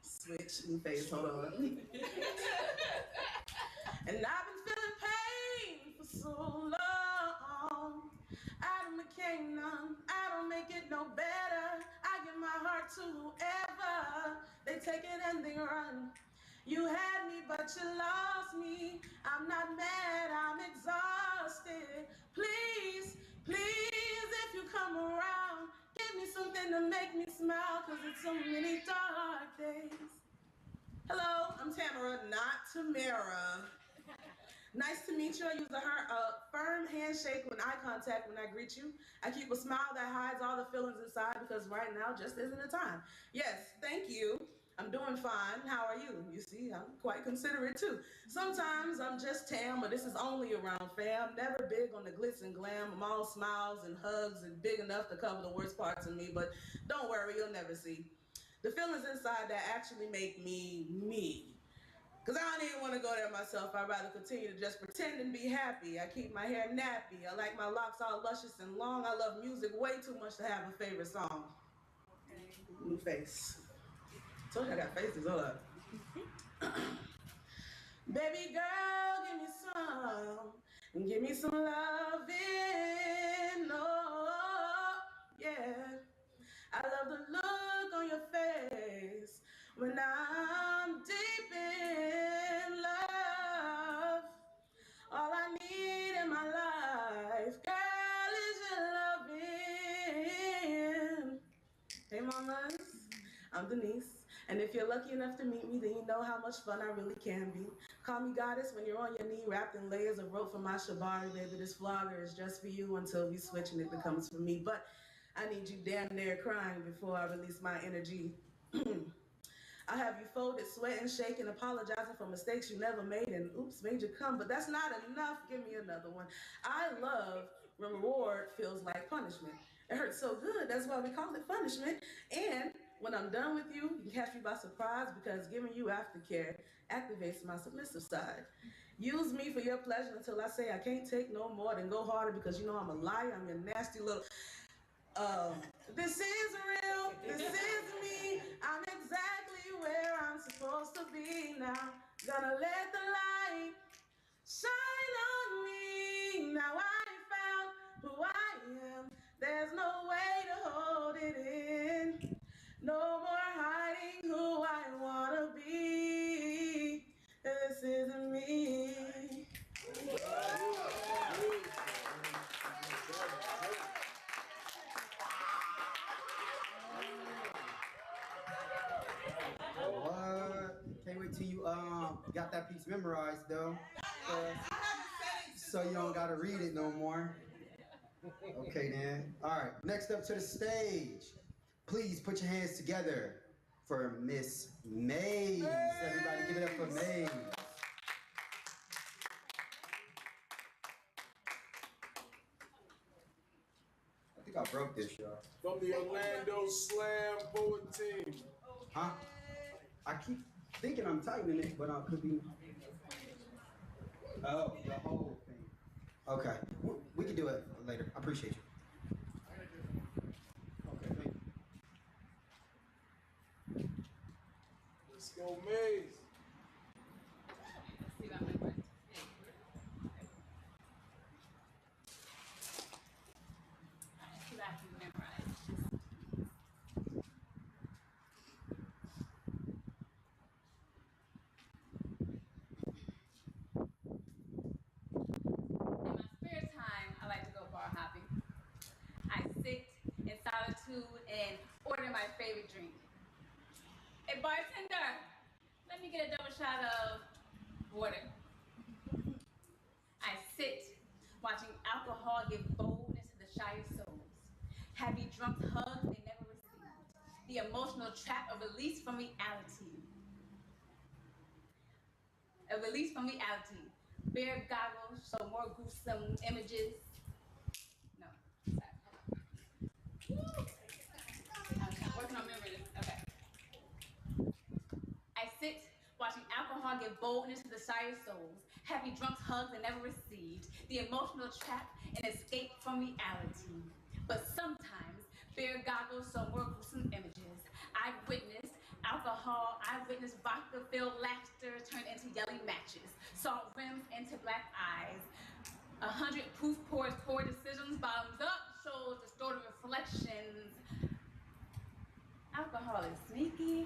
Switch new face, hold on. And I've been feeling pain for so long. Adam McCain, I don't make it no better. I give my heart to whoever. They take it and they run. You had me, but you lost me. I'm not mad, I'm exhausted. Please, please, if you come around, give me something to make me smile, cause it's so many dark days. Hello, I'm Tamara, not Tamara. Nice to meet you. I use a firm handshake when eye contact when I greet you. I keep a smile that hides all the feelings inside because right now just isn't the time. Yes, thank you. I'm doing fine. How are you? You see, I'm quite considerate too. Sometimes I'm just Tam, but this is only around fam. Never big on the glitz and glam. I'm all smiles and hugs and big enough to cover the worst parts of me, but don't worry, you'll never see the feelings inside that actually make me me. Cause I don't even want to go there myself. I'd rather continue to just pretend and be happy. I keep my hair nappy. I like my locks all luscious and long. I love music way too much to have a favorite song. New face. Told you I got faces, hold up. Baby girl, give me some. Give me some loving. Oh, yeah. I love the look on your face when I'm deep in love. All I need in my life, girl, is your loving. Hey mamas, I'm Denise, and if you're lucky enough to meet me, then you know how much fun I really can be. Call me goddess when you're on your knee, wrapped in layers of rope from my shibari, baby. This flogger is just for you until we switch and it becomes for me. But I need you damn near crying before I release my energy. I have you folded, sweating, shaking, apologizing for mistakes you never made, and oops, made you come, but that's not enough. Give me another one. I love when reward feels like punishment. It hurts so good, that's why we call it punishment. And when I'm done with you, you can catch me by surprise because giving you aftercare activates my submissive side. Use me for your pleasure until I say I can't take no more, then go harder because you know I'm a liar, I'm your nasty little... This is real, this is me, I'm exactly where I'm supposed to be now. Gonna let the light shine on me. Now I found who I am, there's no way to hold it in. No more hiding who I wanna be. This isn't me. Can't wait till you got that piece memorized though. So you don't gotta read it no more. Okay then. Alright, next up to the stage. Please put your hands together for Miss Maze. Everybody give it up for Maze. I think I broke this, y'all. From the Orlando Slam Poet Team. Huh? I keep thinking I'm tightening it, but I could be. Oh, the whole thing. Okay, we can do it later. I appreciate you. Okay, thank you. Let's go, Maze. And order my favorite drink. Hey bartender, let me get a double shot of water. I sit watching alcohol give boldness to the shy souls. Happy drunk hugs they never received. The emotional trap of release from reality. A release from reality. Bear goggles show more gruesome images. No, sorry. Working on memory. Okay. I sit watching alcohol give boldness to the shyest souls. Happy drunks hugs they never received. The emotional trap and escape from reality. But sometimes bear goggles show more gruesome images. I've witnessed alcohol. I've witnessed vodka-filled laughter turn into yellow matches. Salt rims into black eyes. 100 proof pours, poor decisions, bottoms up, shows distorted reflections. Alcohol is sneaky.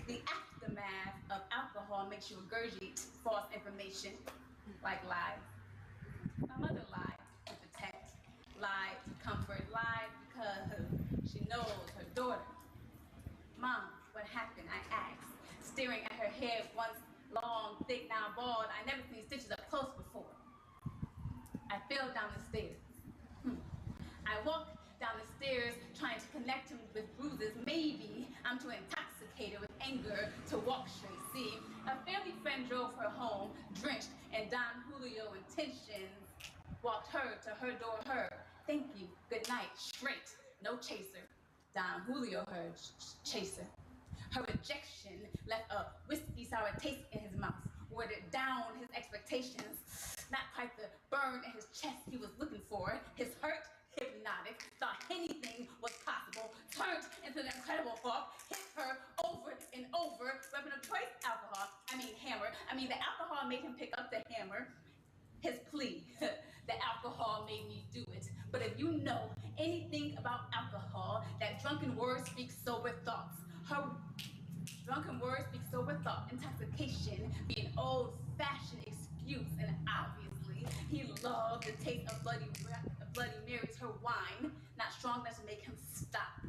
The aftermath of alcohol makes you regurgitate false information, like lies. My mother lied to protect, lied to comfort. because she knows her daughter. Mom, what happened? I asked, staring at her head once long, thick, now bald. I never seen stitches up close before. I fell down the stairs. I walked down the stairs trying to connect him with bruises. Maybe I'm too intoxicated with anger to walk straight. See, a family friend drove her home, drenched in Don Julio intentions, walked her to her door, her. Thank you, good night, straight, no chaser. Don Julio, her chaser. Her rejection left a whiskey sour taste in his mouth, watered down his expectations. Not quite the burn in his chest he was looking for. His hurt, hypnotic, thought anything was possible, turned into an incredible hawk, hit her over and over, weapon of choice, alcohol. The alcohol made him pick up the hammer. His plea, the alcohol made me do it. But if you know anything about alcohol, that drunken words speak sober thoughts. Her drunken words speak sober thought. Intoxication be an old-fashioned excuse, and obviously he loved the taste of Bloody Mary's, her wine, not strong enough to make him stop.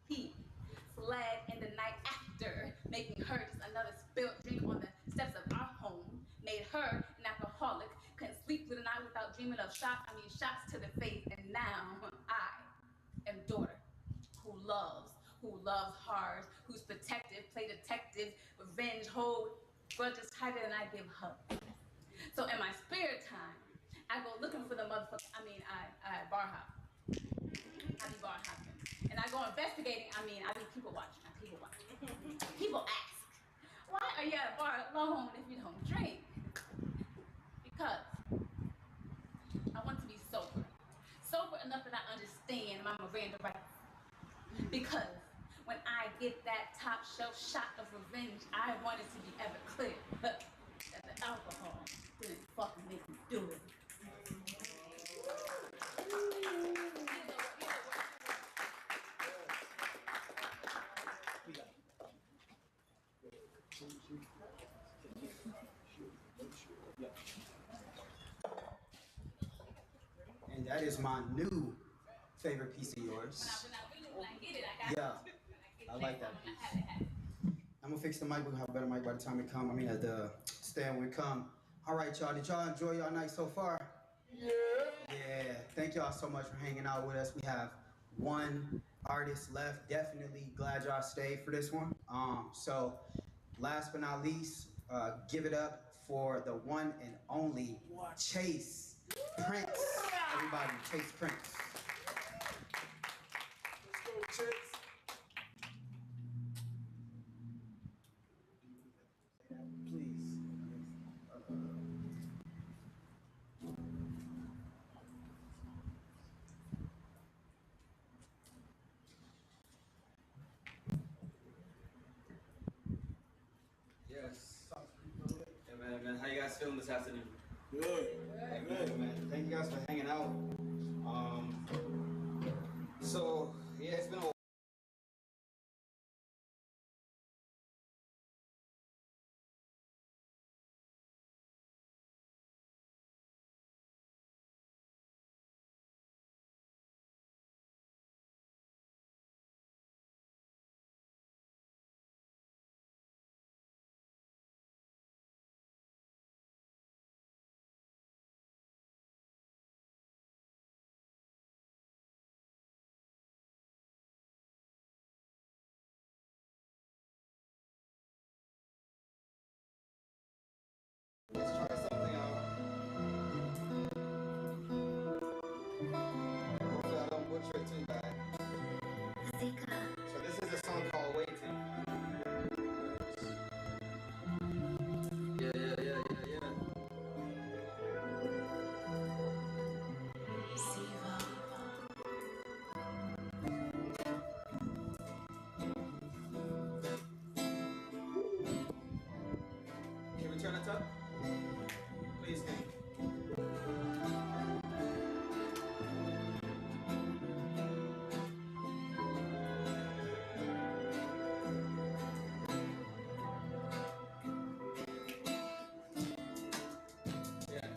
He fled in the night after, making her just another spilled drink on the steps of our home, made her an alcoholic, couldn't sleep through the night without dreaming of shots to the face, and now I am daughter who loves hard, who's protective, play detective, revenge, hold grudges tighter than I give hugs. So in my spare time, I go looking for the motherfucker, I bar hop. I be bar hopping. And I go investigating, I be people watching. People ask, why are you at a bar alone if you don't drink? Because I want to be sober. Sober enough that I understand my Miranda rights. Because when I get that top shelf shot of revenge, I want it to be ever clear that the alcohol didn't fucking make me do it. And that is my new favorite piece of yours. Yeah, I like that piece. I'm gonna fix the mic. We're gonna have a better mic by the time it come. The stand when it come. All right, y'all. Did y'all enjoy y'all night so far? Yeah. Yeah. Thank y'all so much for hanging out with us. We have one artist left. Definitely glad y'all stayed for this one. So last but not least, give it up for the one and only Chase Prince. Everybody, Chase Prince. Let's go, Chase. Man, how you guys feeling this afternoon? Good. Good, man. Thank you guys for hanging out. So yeah, it's been a let's try something out. Hopefully I don't butcher it too bad. So this is a song called Waiting. Yeah. Can we turn it up? Please can. Yeah.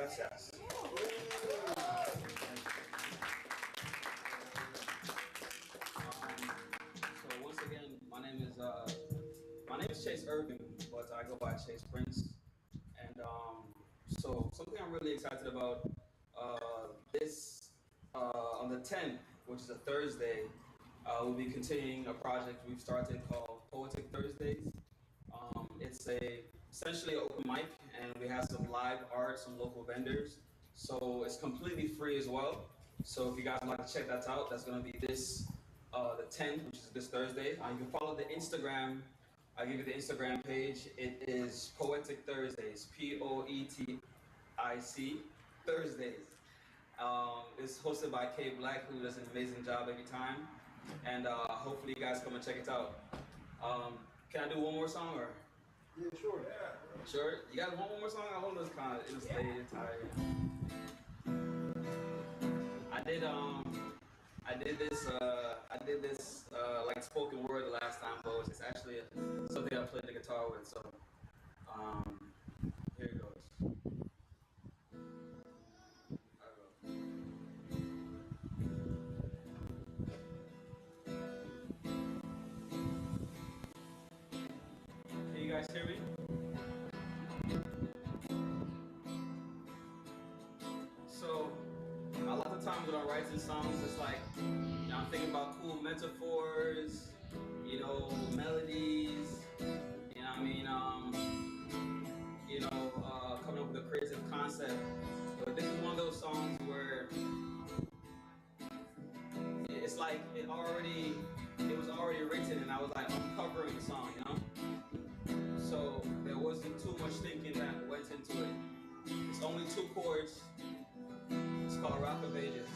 Gracias. So once again, my name is Chase Irving, but I go by Chase Prince. And so something I'm really excited about this on the 10th, which is a Thursday, we'll be continuing a project we've started called Poetic Thursdays. It's essentially an open mic, and we have some live art, some local vendors. So it's completely free as well. So if you guys would like to check that out, that's going to be this the 10th, which is this Thursday. You can follow the Instagram. I'll give you the Instagram page. It is Poetic Thursdays, Poetic Thursdays. It's hosted by K Black, who does an amazing job every time. And hopefully you guys come and check it out. Can I do one more song, or? Yeah, sure. Yeah. Sure? You guys want one more song? I want this kind of, it was late, tired. I did this like spoken word the last time, but it's actually something I played the guitar with, so here it goes. Can you guys hear me? So, a lot of times when I'm writing songs, it's like, you know, I'm thinking about cool metaphors, you know, melodies, you know what I mean, coming up with a creative concept. But this is one of those songs where it's like it was already written, and I was like uncovering the song, you know? So there wasn't too much thinking that went into it. It's only 2 chords. It's called Rock of Ages.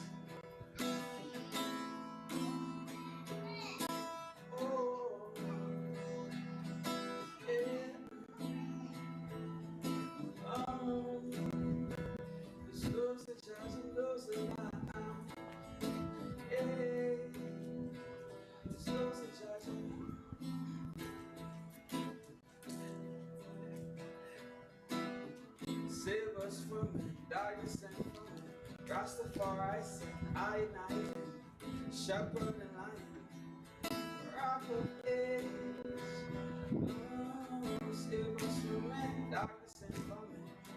Save us from darkness and from Rastafari, I night, shepherd and lion, rock of ages. Save us from darkness and from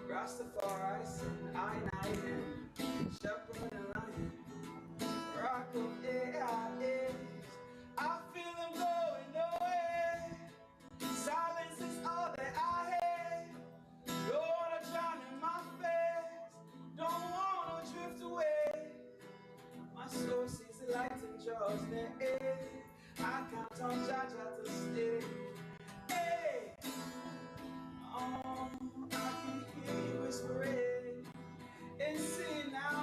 Rastafari, I night, shepherd and lion, rock of ages. I feel them going away. Silence is all that I have. Don't wanna drown in my face. Don't wanna drift away. My soul sees the light and draws near. I count on Jaja to stay. Hey, I can hear you whispering and see now.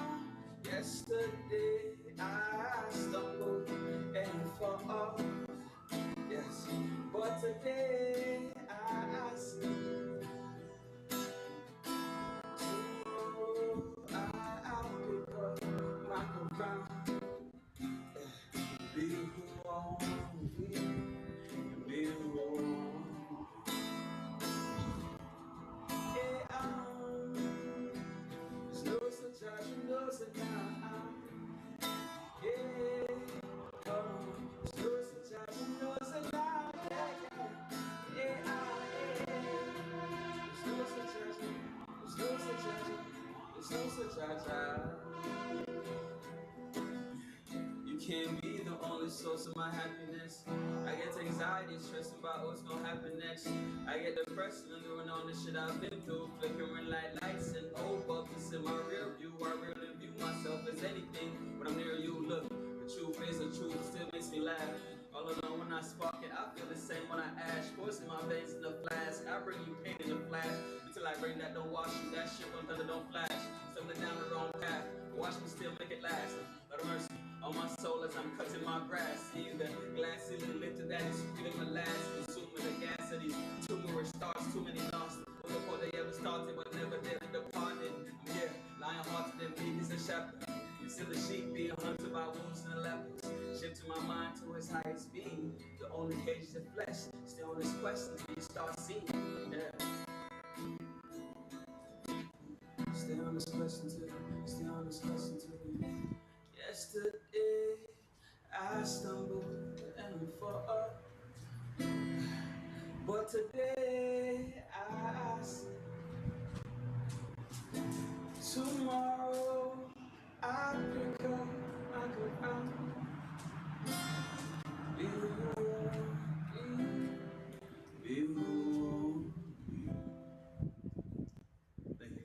Yesterday I stumbled and fall. Yes, but today I see. I'll pick up my crown. Be who I want to be who I want. Yeah, there's no such as no such time. Yeah, there's no such as no such time. Yeah, there's no such as there's no such as there's no such as. You can't be the only source of my happiness. I get anxiety, stressing about what's gonna happen next. I get depressed, lingering on the shit I've been through. Flickering like lights and old bubbles in my rear view. I rarely view myself as anything when I'm near you. Look, the truth is the truth, still makes me laugh. All alone when I spark it, I feel the same when I ash. Forcing my veins in the flash, I bring you pain in the flash. Until I bring that don't wash you, that shit when thunder don't flash. Stumbling down the wrong path, watch me still make it last. Let of mercy on my soul as I'm cutting my grass. See the glass ceiling lifted, that is feeling my last. Consuming the gas of these tumorous stars, too many lost. Before they ever started, but never did departed. I'm here, lying hearted and meek as a shepherd. You see the sheep being hunted by wolves and leopards. Shifting my mind to its highest being. The only cage is the flesh. Still on this quest until you start seeing. Yeah. Still honest question to you. It's the honest question to you. Yesterday I stumbled and fought, but today I see. Tomorrow I pick up my ground. Be who you want, be who you want. Thank you.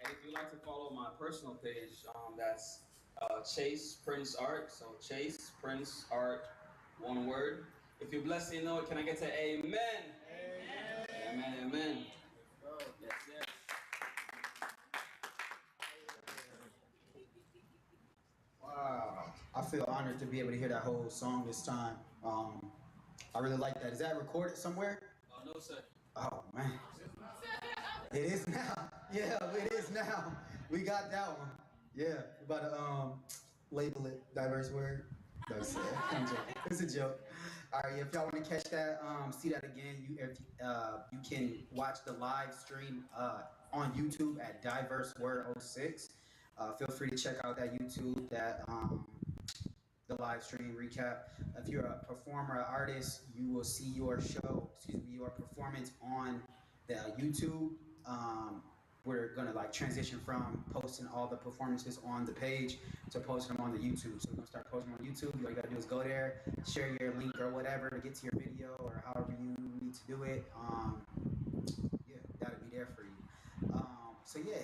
And if you'd like to follow my personal page, that's Chase Prince Art. So Chase Prince Art, one word. If you're blessed and you know it, can I get to amen? Amen. Amen, amen. Yes, yes. Wow. I feel honored to be able to hear that whole song this time. I really like that. Is that recorded somewhere? No, sir. Oh, man. It is now. Yeah, it is now. We got that one. Yeah. We're about to label it diverse word. That's it. I'm joking. It's a joke. All right, if y'all want to catch that, see that again, you can watch the live stream on YouTube at Diverse Word 06. Feel free to check out that YouTube, the live stream recap. If you're a performer, an artist, you will see your your performance on the YouTube. We're gonna transition from posting all the performances on the page to posting them on the YouTube. So we're gonna start posting them on YouTube. All you gotta do is go there, share your link or whatever to get to your video or however you need to do it. Yeah, that'll be there for you. So yeah,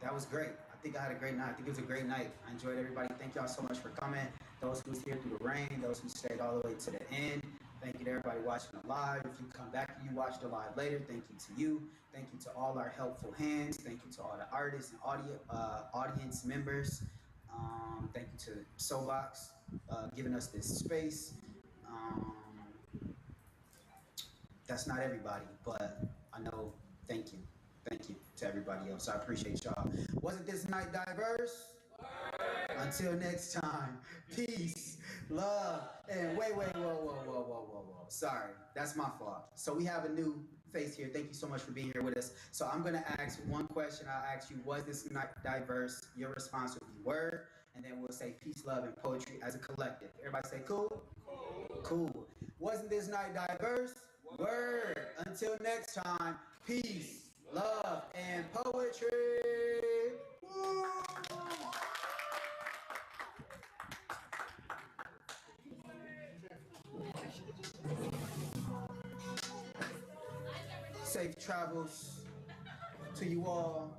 that was great. I think I had a great night. I think it was a great night. I enjoyed everybody. Thank y'all so much for coming. Those who was here through the rain, those who stayed all the way to the end. Thank you to everybody watching it live. If you come back and you watch the live later, thank you to you. Thank you to all our helpful hands. Thank you to all the artists and audience members. Thank you to Soulbox giving us this space. That's not everybody, but I know. Thank you. Thank you to everybody else. I appreciate y'all. Wasn't this night diverse? Until next time, peace, love, and whoa. Sorry, that's my fault. So we have a new face here. Thank you so much for being here with us. So I'm gonna ask one question. I'll ask you, was this night diverse? Your response will be word, and then we'll say peace, love, and poetry as a collective. Everybody say cool? Cool. Wasn't this night diverse? Word. Until next time, peace, love, and poetry. Woo! Safe travels to you all.